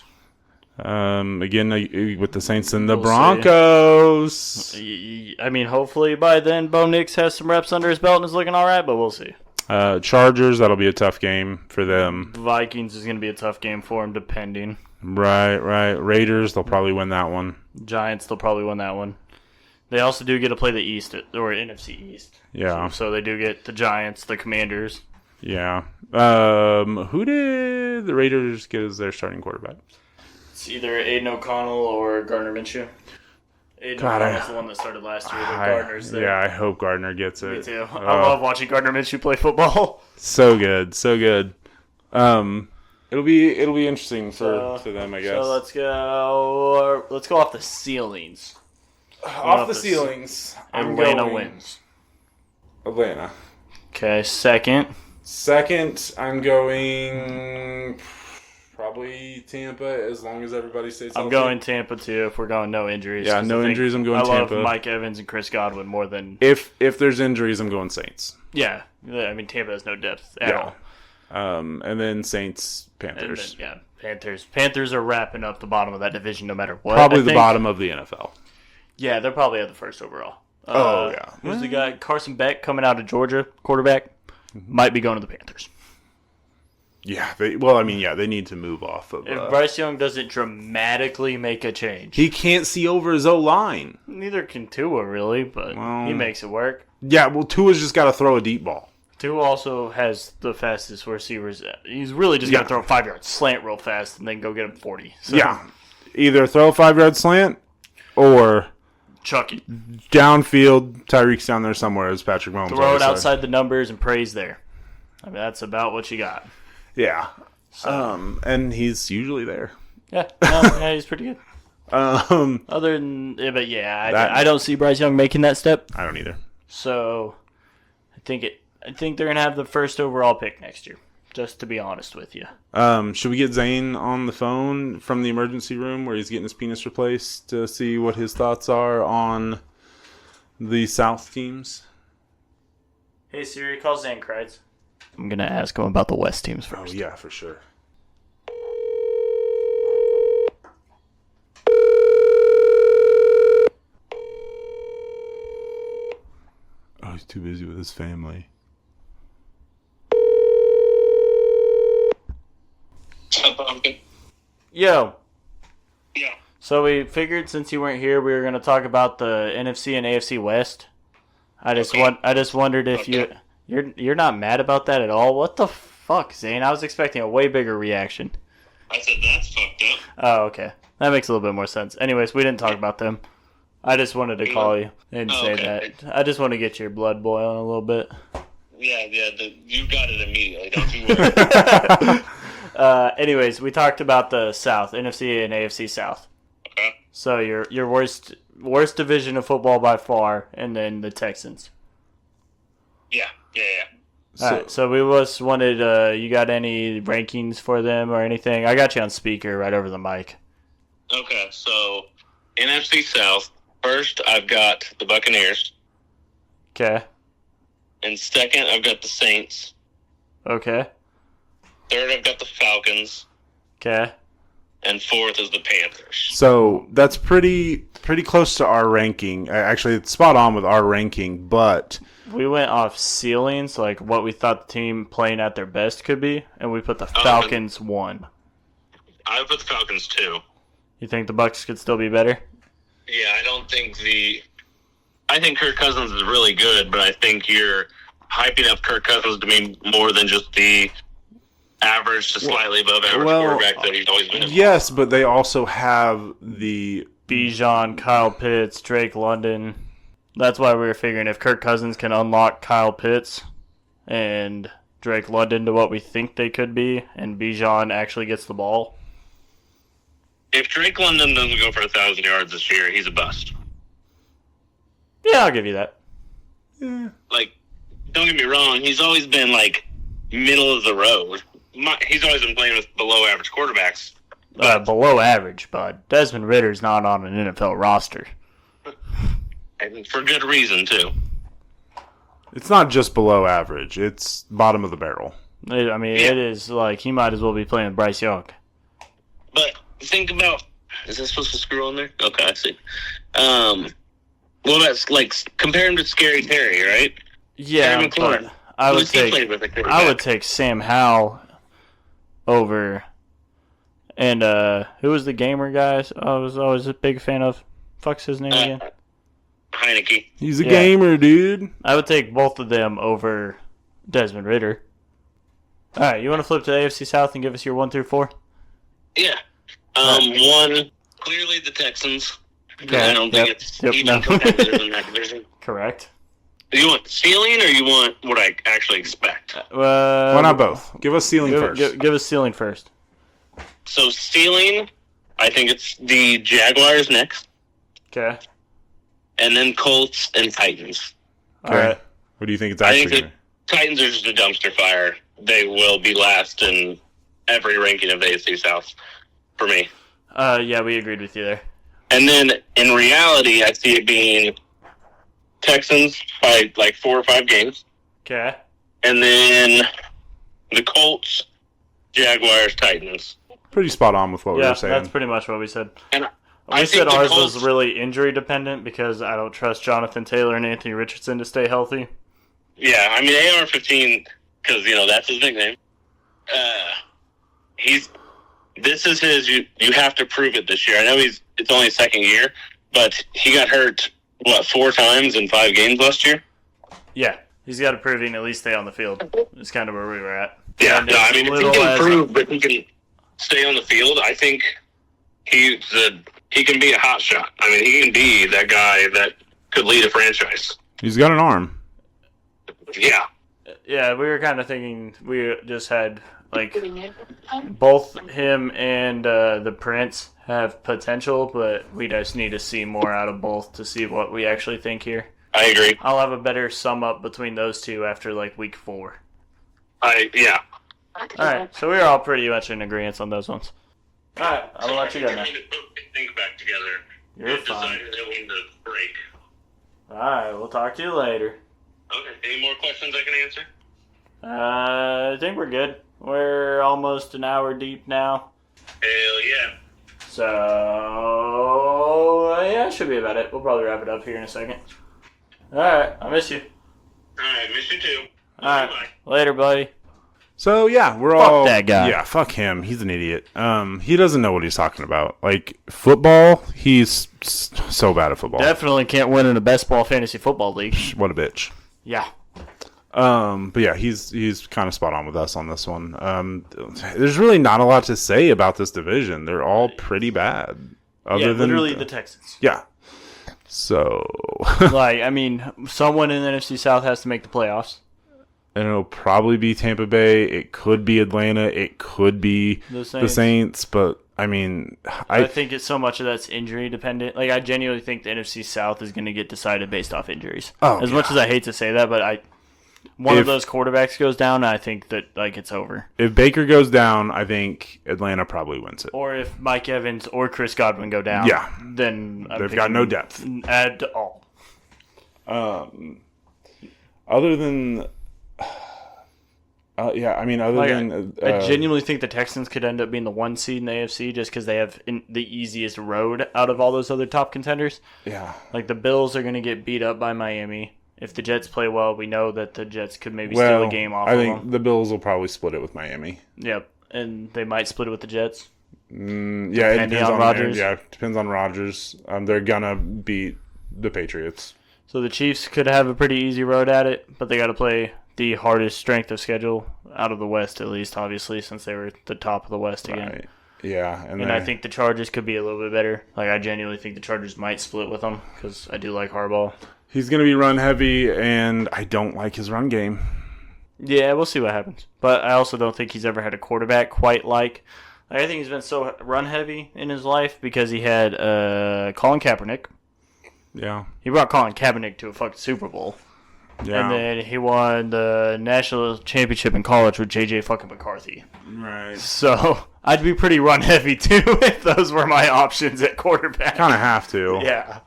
Again with the Saints and the Broncos. See. I mean, hopefully by then Bo Nix has some reps under his belt and is looking all right, but we'll see. Chargers, that'll be a tough game for them. Vikings is going to be a tough game for them, depending. Right. Raiders, they'll probably win that one. Giants, they'll probably win that one. They also do get to play the East, or NFC East. Yeah. So they do get the Giants, the Commanders. Yeah. Who did the Raiders get as their starting quarterback? It's either Aiden O'Connell or Gardner Minshew. Aiden O'Connell's the one that started last year, but Gardner's there. Yeah, I hope Gardner gets it. Me too. I love watching Gardner Minshew play football. So good. It'll be interesting for them, I guess. So let's go off the ceilings. Off the ceilings. Atlanta wins. Atlanta. Okay, second, I'm going probably Tampa as long as everybody stays healthy. I'm going Tampa too if we're going no injuries. Yeah, no injuries, I'm going Tampa. I love Mike Evans and Chris Godwin more than... If there's injuries, I'm going Saints. Yeah, I mean, Tampa has no depth at all. And then Saints, Panthers. Panthers. Panthers are wrapping up the bottom of that division no matter what. Probably the bottom of the NFL. Yeah, they're probably at the first overall. Yeah. Who's the guy? Carson Beck coming out of Georgia, quarterback. Might be going to the Panthers. Yeah, they need to move off of... If Bryce Young doesn't dramatically make a change. He can't see over his O-line. Neither can Tua, really, but he makes it work. Yeah, well, Tua's just got to throw a deep ball. Tua also has the fastest receivers. He's really just going to throw a 5-yard slant real fast and then go get him 40. So. Yeah. Either throw a 5-yard slant or... chuck it. Downfield, Tyreek's down there somewhere, as Patrick Mahomes throw it outside the numbers and praise there. I mean, that's about what you got. Yeah. So. And he's usually there. Yeah. He's pretty good. Other than... but yeah, I don't see Bryce Young making that step. I don't either. So, I think they're going to have the first overall pick next year, just to be honest with you. Should we get Zane on the phone from the emergency room where he's getting his penis replaced to see what his thoughts are on the South teams? Hey Siri, call Zane Kreitz. I'm going to ask him about the West teams first. Oh, yeah, for sure. too busy with his family. Yo. Yeah. So we figured since you weren't here, we were going to talk about the NFC and AFC West. I just wondered if you're not mad about that at all. What the fuck, Zane? I was expecting a way bigger reaction. I said that's fucked up. Oh, okay. That makes a little bit more sense. Anyways, we didn't talk about them. I just wanted to call you and say that. I just want to get your blood boiling a little bit. Yeah, you got it immediately. Don't you worry. Anyways, we talked about the South, NFC and AFC South. Okay. So your worst division of football by far, and then the Texans. Yeah. All right, so we just wanted, you got any rankings for them or anything? I got you on speaker right over the mic. Okay, so NFC South. First, I've got the Buccaneers. Okay. And second, I've got the Saints. Okay. Third, I've got the Falcons. Okay. And fourth is the Panthers. So that's pretty close to our ranking. Actually, it's spot on with our ranking, but We went off ceilings, like what we thought the team playing at their best could be, and we put the Falcons 1. I put the Falcons 2. You think the Bucs could still be better? Yeah, I think Kirk Cousins is really good, but I think you're hyping up Kirk Cousins to be more than just the average to slightly above average quarterback that he's always been. Yes, but they also have the Bijan, Kyle Pitts, Drake London. That's why we were figuring if Kirk Cousins can unlock Kyle Pitts and Drake London to what we think they could be, and Bijan actually gets the ball. If Drake London doesn't go for 1,000 yards this year, he's a bust. Yeah, I'll give you that. Like, don't get me wrong, he's always been, like, middle of the road. He's always been playing with below average quarterbacks. Below average, but Desmond Ritter's not on an NFL roster. And for good reason, too. It's not just below average. It's bottom of the barrel. I mean, It is like he might as well be playing with Bryce Young. But think about... Is that supposed to screw on there? Okay, I see. Well, that's like... Compare him to Scary Terry, right? Yeah, but I would take Sam Howell over... And who was the gamer guy I was always a big fan of? Fuck's his name again? Heineke. He's a gamer, dude. I would take both of them over Desmond Ridder. All right, you want to flip to the AFC South and give us your 1 through 4? Yeah. One, clearly the Texans. Okay. I don't think it's even competitive in that division. Correct. Do you want ceiling or you want what I actually expect? Why not both? Give us ceiling first. Give us ceiling first. So ceiling, I think it's the Jaguars next. Okay. And then Colts and Titans. All right. What do you think it's I actually think going the Titans are just a dumpster fire. They will be last in every ranking of the AFC South for me. Yeah, we agreed with you there. And then in reality, I see it being Texans by like 4 or 5 games. Okay. And then the Colts, Jaguars, Titans. Pretty spot on with what we were saying. Yeah, that's pretty much what we said. And we said ours was really injury dependent because I don't trust Jonathan Taylor and Anthony Richardson to stay healthy. Yeah, I mean AR-15 because that's his nickname. This is his. You have to prove it this year. I know it's only his second year, but he got hurt 4 times in 5 games last year. Yeah, he's got to prove he can at least stay on the field. It's kind of where we were at. Yeah, no, I mean if he can prove that he can stay on the field, I think he can be a hot shot. I mean, he can be that guy that could lead a franchise. He's got an arm. Yeah. Yeah, we were kind of thinking we just had, like, both him and the Prince have potential, but we just need to see more out of both to see what we actually think here. I agree. I'll have a better sum up between those two after, like, week 4. Yeah. All right, so we were all pretty much in agreement on those ones. All right, I'm going to let you go now. Think back together. You're fine. Decided that we need to break. All right, we'll talk to you later. Okay. Any more questions I can answer? I think we're good. We're almost an hour deep now. Hell yeah. So, yeah, that should be about it. We'll probably wrap it up here in a second. All right, I miss you. All right, miss you too. All right, Bye. later, buddy. So yeah, we're all that guy. Yeah, fuck him. He's an idiot. He doesn't know what he's talking about. Like football, he's so bad at football. Definitely can't win in a best ball fantasy football league. What a bitch. Yeah. But yeah, he's kind of spot on with us on this one. There's really not a lot to say about this division. They're all pretty bad. Other than literally the Texans. Yeah. So Like, I mean, someone in the NFC South has to make the playoffs. and it'll probably be Tampa Bay. It could be Atlanta. It could be the Saints. But I mean, I think it's so much of that's injury dependent. Like, I genuinely think the NFC South is going to get decided based off injuries. As much as I hate to say that, but one of those quarterbacks goes down, and I think that like it's over. If Baker goes down, I think Atlanta probably wins it. Or if Mike Evans or Chris Godwin go down, then they've got no depth at all. Other than, I genuinely think the Texans could end up being the 1 seed in the AFC just because they have the easiest road out of all those other top contenders. Yeah. Like, the Bills are going to get beat up by Miami. If the Jets play well, we know that the Jets could maybe steal a game off of them. I think the Bills will probably split it with Miami. Yep, and they might split it with the Jets. It depends on Rodgers. Yeah, it depends on Rodgers. They're going to beat the Patriots. So the Chiefs could have a pretty easy road at it, but they got to play the hardest strength of schedule out of the West, at least, obviously, since they were at the top of the West again. Right. Yeah. And I think the Chargers could be a little bit better. Like, I genuinely think the Chargers might split with them because I do like Harbaugh. He's going to be run heavy, and I don't like his run game. Yeah, we'll see what happens. But I also don't think he's ever had a quarterback quite like I think he's been so run heavy in his life because he had Colin Kaepernick. Yeah. He brought Colin Kaepernick to a fucking Super Bowl. Yeah. And then he won the national championship in college with J.J. fucking McCarthy. Right. So I'd be pretty run heavy too if those were my options at quarterback. Kind of have to. Yeah.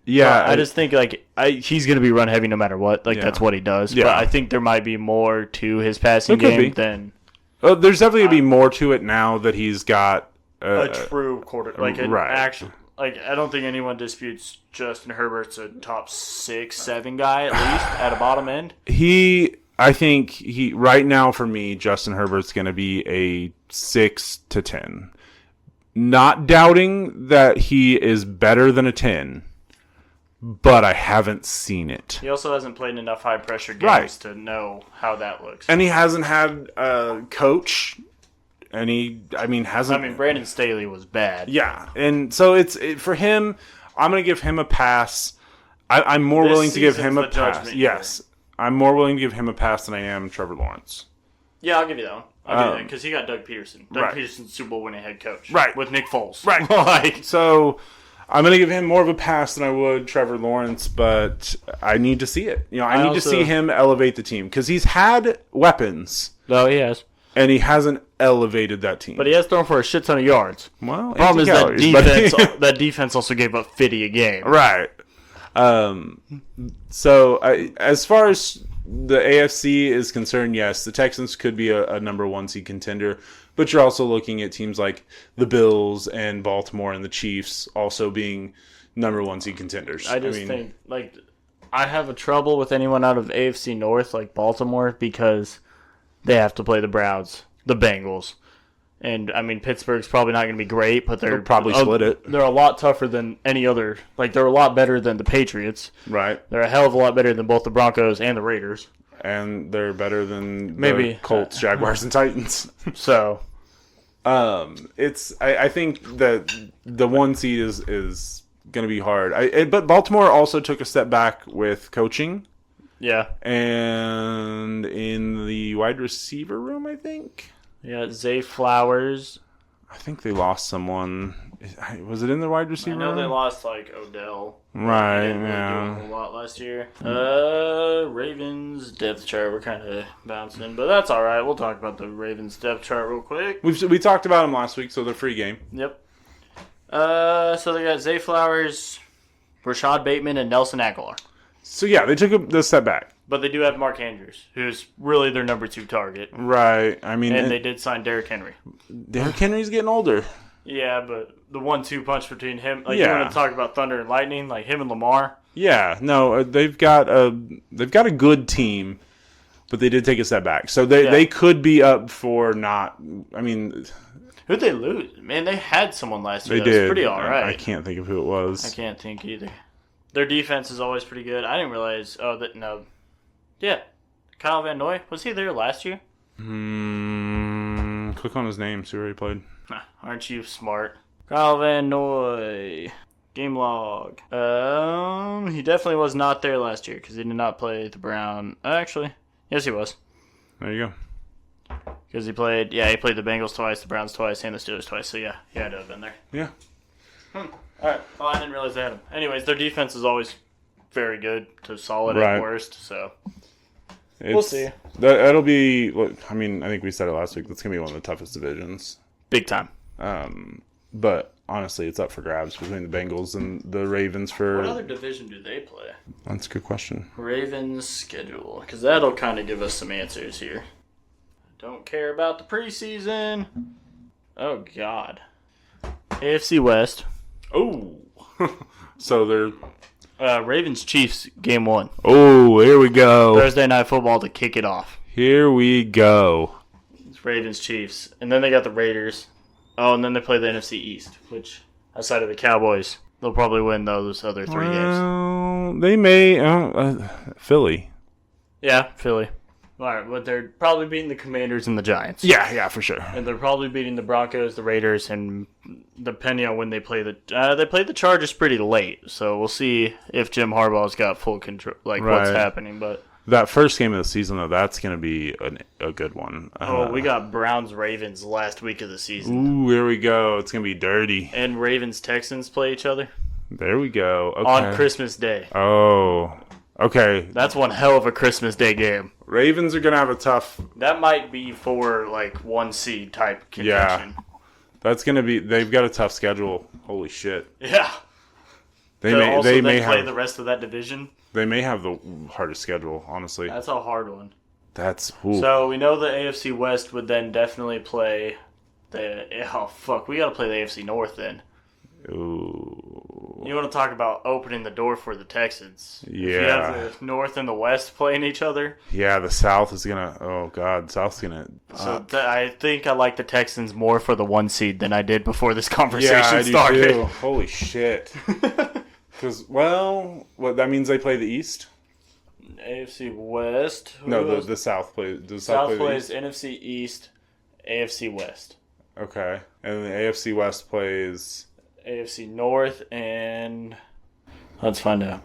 Yeah. I just think like he's going to be run heavy no matter what. Like that's what he does. Yeah. But I think there might be more to his passing game than. There's definitely going to be more to it now that he's got a true quarter, like an actual. Like, I don't think anyone disputes Justin Herbert's a top 6, 7 guy at least at a bottom end. I think right now for me, Justin Herbert's going to be a 6 to 10. Not doubting that he is better than a 10, but I haven't seen it. He also hasn't played enough high pressure games to know how that looks. And he hasn't had a coach. And Brandon Staley was bad. Yeah, and so for him, I'm going to give him a pass. I'm more willing to give him a pass. Yes, I'm more willing to give him a pass than I am Trevor Lawrence. Yeah, I'll give you that one. I'll give you that because he got Doug Peterson. Doug Peterson's Super Bowl winning head coach. Right. With Nick Foles. Right. So I'm going to give him more of a pass than I would Trevor Lawrence, but I need to see it. I need to see him elevate the team because he's had weapons. No, he has. And he hasn't elevated that team. But he has thrown for a shit ton of yards. Well, the problem is that defense also gave up 50 a game. Right. So as far as the AFC is concerned, yes, the Texans could be a number 1 seed contender. But you're also looking at teams like the Bills and Baltimore and the Chiefs also being number 1 seed contenders. I think, I have a trouble with anyone out of AFC North like Baltimore because they have to play the Browns, the Bengals. And, Pittsburgh's probably not going to be great, but they'll probably split it. They're a lot tougher than any other. Like, they're a lot better than the Patriots. Right. They're a hell of a lot better than both the Broncos and the Raiders. And they're better than the Colts, Jaguars, and Titans. So, I think that the 1 seed is going to be hard. But Baltimore also took a step back with coaching. Yeah. And in the wide receiver room, I think. Yeah, Zay Flowers. I think they lost someone. Was it in the wide receiver room? I know they lost, Odell. Right, They didn't really do a whole lot last year. Ravens depth chart. We're kind of bouncing, but that's all right. We'll talk about the Ravens depth chart real quick. We talked about them last week, so they're free game. Yep. So they got Zay Flowers, Rashad Bateman, and Nelson Aguilar. So, yeah, they took a step back. But they do have Mark Andrews, who's really their number 2 target. Right. And they did sign Derrick Henry. Derrick Henry's getting older. Yeah, but the 1-2 punch between him... You want to talk about thunder and lightning? Like, him and Lamar. Yeah, no, they've got a good team, but they did take a step back. So they could be up for not. I mean, who'd they lose? Man, they had someone last year. They that did. Was pretty all right. I can't think of who it was. I can't think either. Their defense is always pretty good. I didn't realize. No. Yeah, Kyle Van Noy, was he there last year? Click on his name. See where he played. Aren't you smart? Kyle Van Noy. Game log. He definitely was not there last year because he did not play the Brown. Actually, yes, he was. There you go. Because he played the Bengals twice, the Browns twice, and the Steelers twice. So yeah, he had to have been there. Yeah. All right. Well, I didn't realize they had him. Anyways, their defense is always very good to solid Right. at worst. So we'll see. That'll be. I mean, I think we said it last week. That's gonna be one of the toughest divisions. Big time. But honestly, it's up for grabs between the Bengals and the Ravens for. What other division do they play? That's a good question. Ravens schedule, because that'll kind of give us some answers here. Don't care about the preseason. Oh God. AFC West. Oh. So they're. Ravens Chiefs game 1. Oh, here we go. Thursday Night Football to kick it off. Here we go. It's Ravens Chiefs, and then they got the Raiders. Oh, and then they play the NFC East, which outside of the Cowboys, they'll probably win those other 3 games. They may. Philly. Yeah, Philly. All right, but they're probably beating the Commanders and the Giants. Yeah, for sure. And they're probably beating the Broncos, the Raiders, and depending on when they play they played the Chargers pretty late. So we'll see if Jim Harbaugh's got full control, what's happening. But that first game of the season, though, that's going to be a good one. we got Browns-Ravens last week of the season. Ooh, here we go. It's going to be dirty. And Ravens-Texans play each other. There we go. Okay. On Christmas Day. Oh, okay. That's one hell of a Christmas Day game. Ravens are going to have a tough... That might be for, 1 seed type contention. Yeah. That's going to be... They've got a tough schedule. Holy shit. Yeah. They may play have the rest of that division. They may have the hardest schedule, honestly. That's a hard one. That's... Ooh. So we know the AFC West would then definitely play we got to play the AFC North then. Ooh. You want to talk about opening the door for the Texans. Yeah. If you have the North and the West playing each other. Yeah, the South is going to... Oh, God. South's going to... So I think I like the Texans more for the 1 seed than I did before this conversation I started. do too. Holy shit. Because, that means they play the East? AFC West? No, the South plays... Does South play plays the East? NFC East, AFC West. Okay. And the AFC West plays... AFC North and... Let's find out.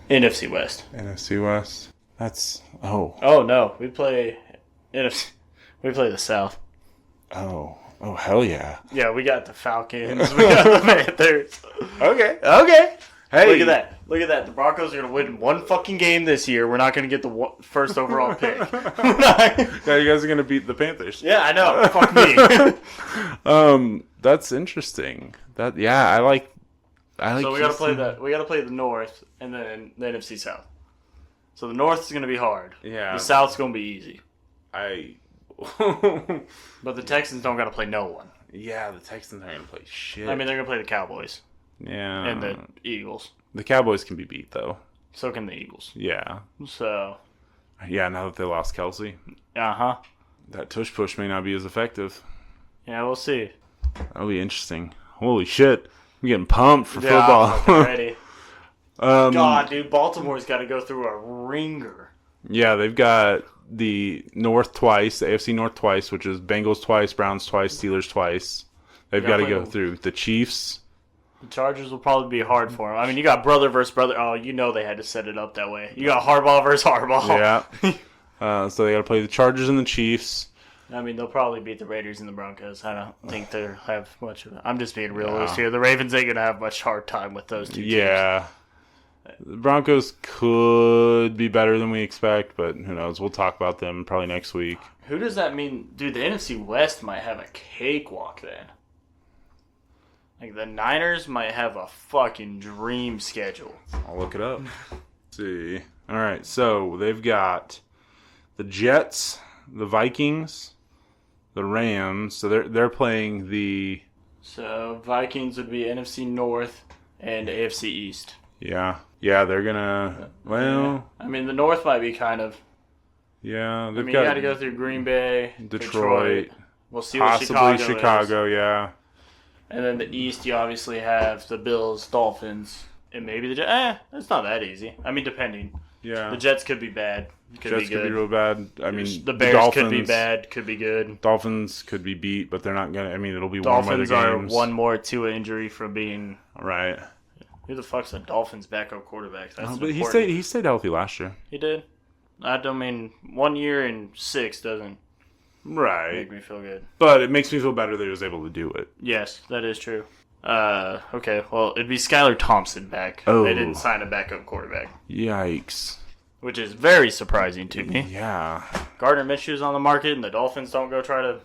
NFC West. NFC West. That's... Oh. Oh, no. We play NFC... We play the South. Oh, hell yeah. Yeah, we got the Falcons. We got the Panthers. Okay. Hey. Look at that. The Broncos are going to win 1 fucking game this year. We're not going to get the first overall pick. Yeah, you guys are going to beat the Panthers. Yeah, I know. Fuck me. That's interesting. I like. So we got to play we got to play the North and then the NFC South. So the North is going to be hard. Yeah. The South's going to be easy. But the Texans don't got to play no one. Yeah, the Texans aren't going to play shit. I mean, they're going to play the Cowboys. Yeah. And the Eagles. The Cowboys can be beat, though. So can the Eagles. Yeah. So. Yeah, now that they lost Kelsey. Uh-huh. That tush push may not be as effective. Yeah, we'll see. That'll be interesting. Holy shit. I'm getting pumped for football. I'm ready. God, dude, Baltimore's got to go through a ringer. Yeah, they've got the North twice, the AFC North twice, which is Bengals twice, Browns twice, Steelers twice. They've got to go through the Chiefs. The Chargers will probably be hard for them. I mean, you got brother versus brother. Oh, you know they had to set it up that way. You got Harbaugh versus Harbaugh. Yeah. So they got to play the Chargers and the Chiefs. I mean, they'll probably beat the Raiders and the Broncos. I don't think they have much of it. I'm just being realistic here. The Ravens ain't going to have much hard time with those 2 teams. Yeah. The Broncos could be better than we expect, but who knows? We'll talk about them probably next week. Who does that mean? Dude, the NFC West might have a cakewalk then. Like, the Niners might have a fucking dream schedule. I'll look it up. Let's see. All right, so they've got the Jets, the Vikings, the Rams. So they're playing So Vikings would be NFC North and AFC East. Yeah. Yeah, they're gonna. Well, I mean, the North might be kind of. yeah, I they've mean, got you got to go through Green Bay, Detroit. We'll see what Possibly Chicago is. yeah. And then the East, you obviously have the Bills, Dolphins, and maybe the Jets. It's not that easy. I mean, depending. Yeah. The Jets could be bad. Could Jets be good. could be real bad. I mean, the Bears Dolphins, could be bad. Could be good. Dolphins could be beat, but they're not gonna. I mean, it'll be Dolphins warm weather are games. one more Tua injury from being. Right. Who the fuck's the Dolphins' backup quarterback? That's But important. he stayed healthy last year. He did. I don't mean 1 year and 6 doesn't Right. make me feel good. But it makes me feel better that he was able to do it. Yes, that is true. Okay, well, it'd be Skylar Thompson back. Oh. They didn't sign a backup quarterback, Yikes. which is very surprising to me. Yeah. Gardner Minshew's on the market, and the Dolphins don't go try to.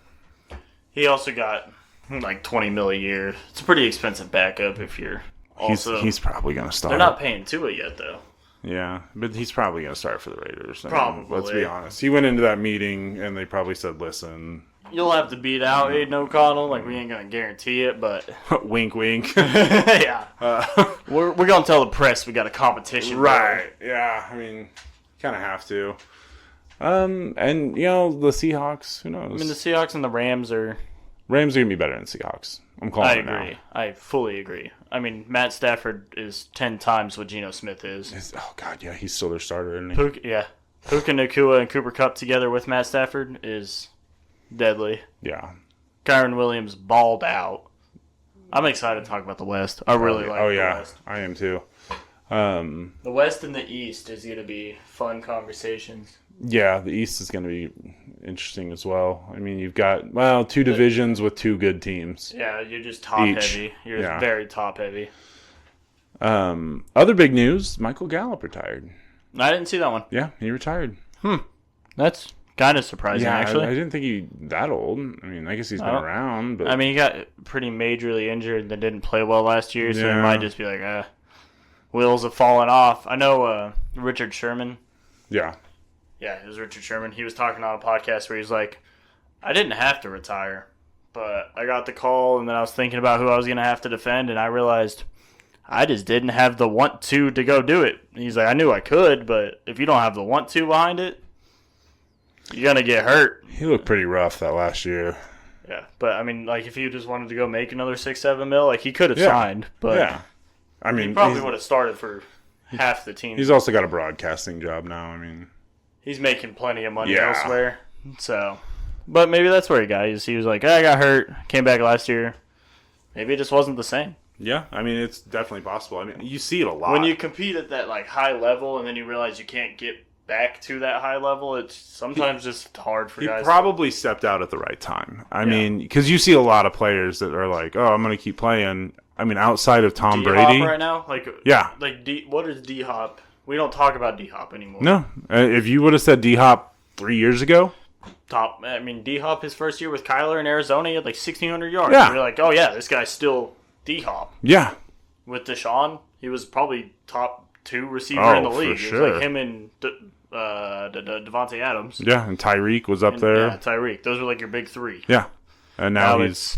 He also got like $20 million a year. It's a pretty expensive backup if you're also. He's probably going to start. They're not paying Tua yet, though. Yeah, but he's probably going to start for the Raiders. I mean, Probably. let's be honest. He went into that meeting, and they probably said, listen, You'll have to beat out Aiden O'Connell. Like, we ain't going to guarantee it, but. wink, wink. Yeah. We're going to tell the press we got a competition. Right. Yeah, I mean, kind of have to. And, you know, the Seahawks, who knows? I mean, the Seahawks and the Rams are. Rams are going to be better than Seahawks. I'm calling I it agree. now. I fully agree. I mean, Matt Stafford is 10 times what Geno Smith is. Oh, God, yeah, he's still their starter, isn't he? Puka Nacua and Cooper Kupp together with Matt Stafford is deadly. Yeah. Kyron Williams balled out. I'm excited to talk about the West. I really like the West. I am too. The West and the East is going to be fun conversations. Yeah, the East is going to be interesting as well. I mean, you've got, two divisions with two good teams. Yeah, you're just top heavy. You're very top heavy. Other big news, Michael Gallup retired. I didn't see that one. Yeah, he retired. That's kind of surprising, actually. I didn't think he that old. I mean, I guess he's been around. But I mean, he got pretty majorly injured and didn't play well last year, so he might just be like, wheels have fallen off. I know Richard Sherman. Yeah. Yeah, it was Richard Sherman. He was talking on a podcast where he's like, I didn't have to retire, but I got the call, and then I was thinking about who I was going to have to defend, and I realized I just didn't have the want-to go do it. And he's like, I knew I could, but if you don't have the want-to behind it, you're going to get hurt. He looked pretty rough that last year. Yeah, but I mean, like, if he just wanted to go make another 6-7 mil, like, he could have signed, but I mean, he probably would have started for half the team. He's also got a broadcasting job now. I mean, he's making plenty of money elsewhere. So, but maybe that's where he got. He was like, I got hurt, came back last year. Maybe it just wasn't the same. Yeah, I mean, it's definitely possible. I mean, you see it a lot. When you compete at that like high level and then you realize you can't get back to that high level, it's sometimes just hard for guys. He probably stepped out at the right time. I mean, because you see a lot of players that are like, oh, I'm going to keep playing. I mean, outside of Tom Brady. right now? Like, what is D-Hop? We don't talk about D-Hop anymore. No. If you would have said D-Hop 3 years ago. D-Hop, his first year with Kyler in Arizona, he had like 1,600 yards. Yeah. You're like, oh yeah, this guy's still D-Hop. Yeah. With Deshaun, he was probably top 2 receiver in the league. For It sure. was like him and Devontae Adams. Yeah, and Tyreek was up there. Yeah, Tyreek. Those were like your big 3. Yeah. And now he's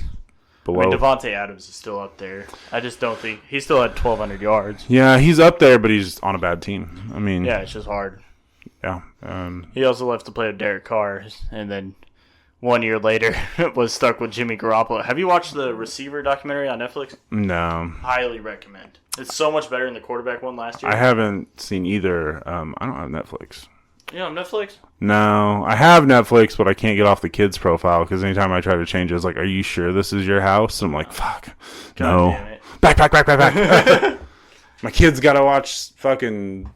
below. I mean, Devontae Adams is still up there. I just don't think he still had 1,200 yards. Yeah, he's up there, but he's on a bad team. I mean, Yeah, it's just hard. yeah. He also left to play with Derek Carr, and then 1 year later was stuck with Jimmy Garoppolo. Have you watched the receiver documentary on Netflix? No, Highly recommend. It's so much better than the quarterback one last year. I haven't seen either. I don't have Netflix. You know, Netflix? No, I have Netflix, but I can't get off the kids' profile because anytime I try to change it, it's like, "Are you sure this is your house?" I'm like, "Fuck, no." Damn it. Back. My kids gotta watch fucking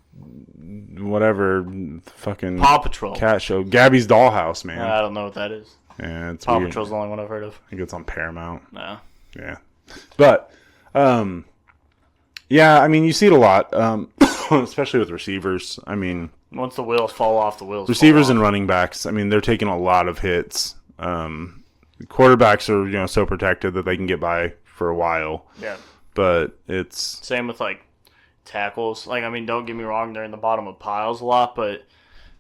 whatever fucking Paw Patrol. cat show, Gabby's Dollhouse, man. I don't know what that is. Yeah, it's Paw weird. Patrol's the only one I've heard of. I think it's on Paramount. No. Yeah, but yeah, I mean, you see it a lot, especially with receivers. I mean, Once the wheels fall off, the wheels receivers fall and off. running backs. I mean, they're taking a lot of hits. Quarterbacks are so protected that they can get by for a while. Yeah. But it's Same with, like, tackles. Like, I mean, don't get me wrong, they're in the bottom of piles a lot, but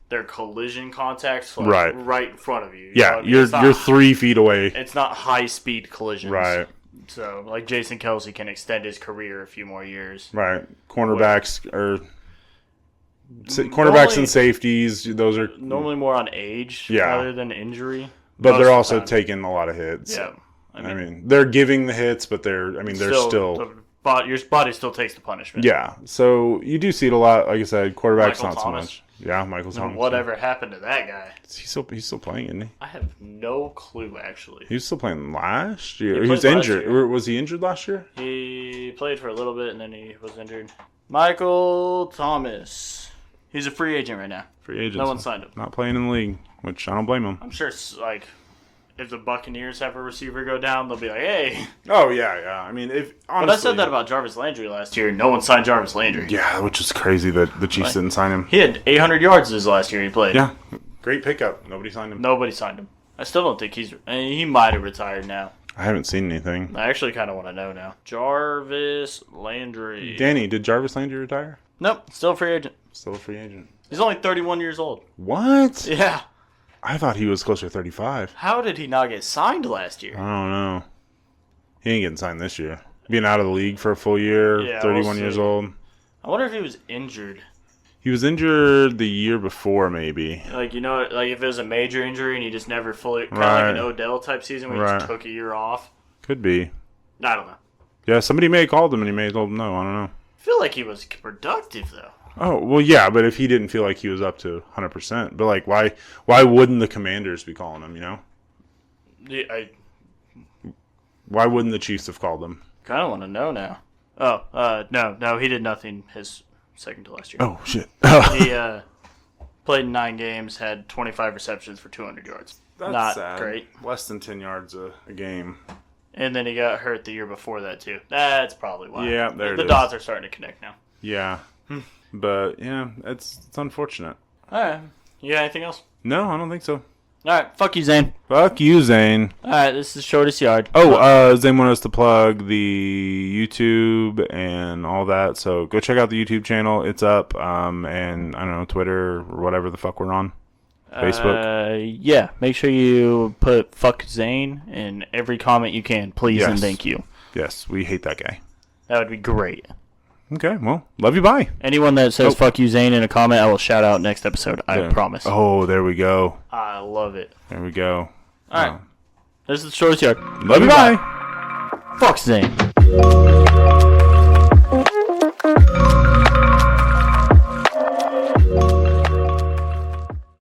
their collision contacts like, right in front of you. yeah, know? you're 3 feet away. It's not high-speed collisions. Right. So, like, Jason Kelsey can extend his career a few more years. Right. Cornerbacks and safeties, those are normally more on age rather than injury. But they're also taking a lot of hits. Yeah. I mean, they're giving the hits, but they're still your body still takes the punishment. Yeah. So you do see it a lot. Like I said, quarterbacks not Thomas. so much. Yeah, Michael Thomas. Whatever happened to that guy? He's still playing, isn't he? I have no clue, actually. He was still playing last year. He was last injured. year. Was he injured last year? He played for a little bit, and then he was injured. Michael Thomas. He's a free agent right now. Free agent. No one signed him. Not playing in the league, which I don't blame him. I'm sure it's like, if the Buccaneers have a receiver go down, they'll be like, hey. Oh, yeah. I mean, if honestly, but I said that about Jarvis Landry last year. No one signed Jarvis Landry. Yeah, which is crazy that the Chiefs didn't sign him. He had 800 yards this last year he played. Yeah. Great pickup. Nobody signed him. Nobody signed him. I still don't think he might have retired now. I haven't seen anything. I actually kind of want to know now. Jarvis Landry. Danny, did Jarvis Landry retire? Nope, still a free agent. Still a free agent. He's only 31 years old. What? Yeah. I thought he was closer to 35. How did he not get signed last year? I don't know. He ain't getting signed this year. Being out of the league for a full year, 31 years old. I wonder if he was injured. He was injured the year before, maybe. Like, like if it was a major injury and he just never fully, kind of like an Odell type season where he just took a year off. Could be. I don't know. Yeah, somebody may have called him and he may have told him no. I don't know. I feel like he was productive, though. Oh, well, yeah, but if he didn't feel like he was up to 100%. But, like, why wouldn't the Commanders be calling him, Yeah, why wouldn't the Chiefs have called him? kind of want to know now. Oh, no, he did nothing his second to last year. Oh, shit. He played in 9 games, had 25 receptions for 200 yards. That's not sad. Great. Less than 10 yards a game. And then he got hurt the year before that, too. That's probably why. Yeah, there it The is. dots are starting to connect now. Yeah. But, yeah, it's unfortunate. All right. You got anything else? No, I don't think so. All right. Fuck you, Zane. Fuck you, Zane. All right. This is Shortest Yard. Oh, Zane wanted us to plug the YouTube and all that. So go check out the YouTube channel. It's up. And I don't know, Twitter or whatever the fuck we're on. Facebook. Yeah. Make sure you put fuck Zane in every comment you can, please, and thank you. Yes, we hate that guy. That would be great. Okay, well, love you, bye. Anyone that says fuck you, Zane, in a comment, I will shout out next episode. I promise. Oh, there we go. I love it. There we go. All right. This is the Shortest Yard. Love you, bye. Fuck Zane.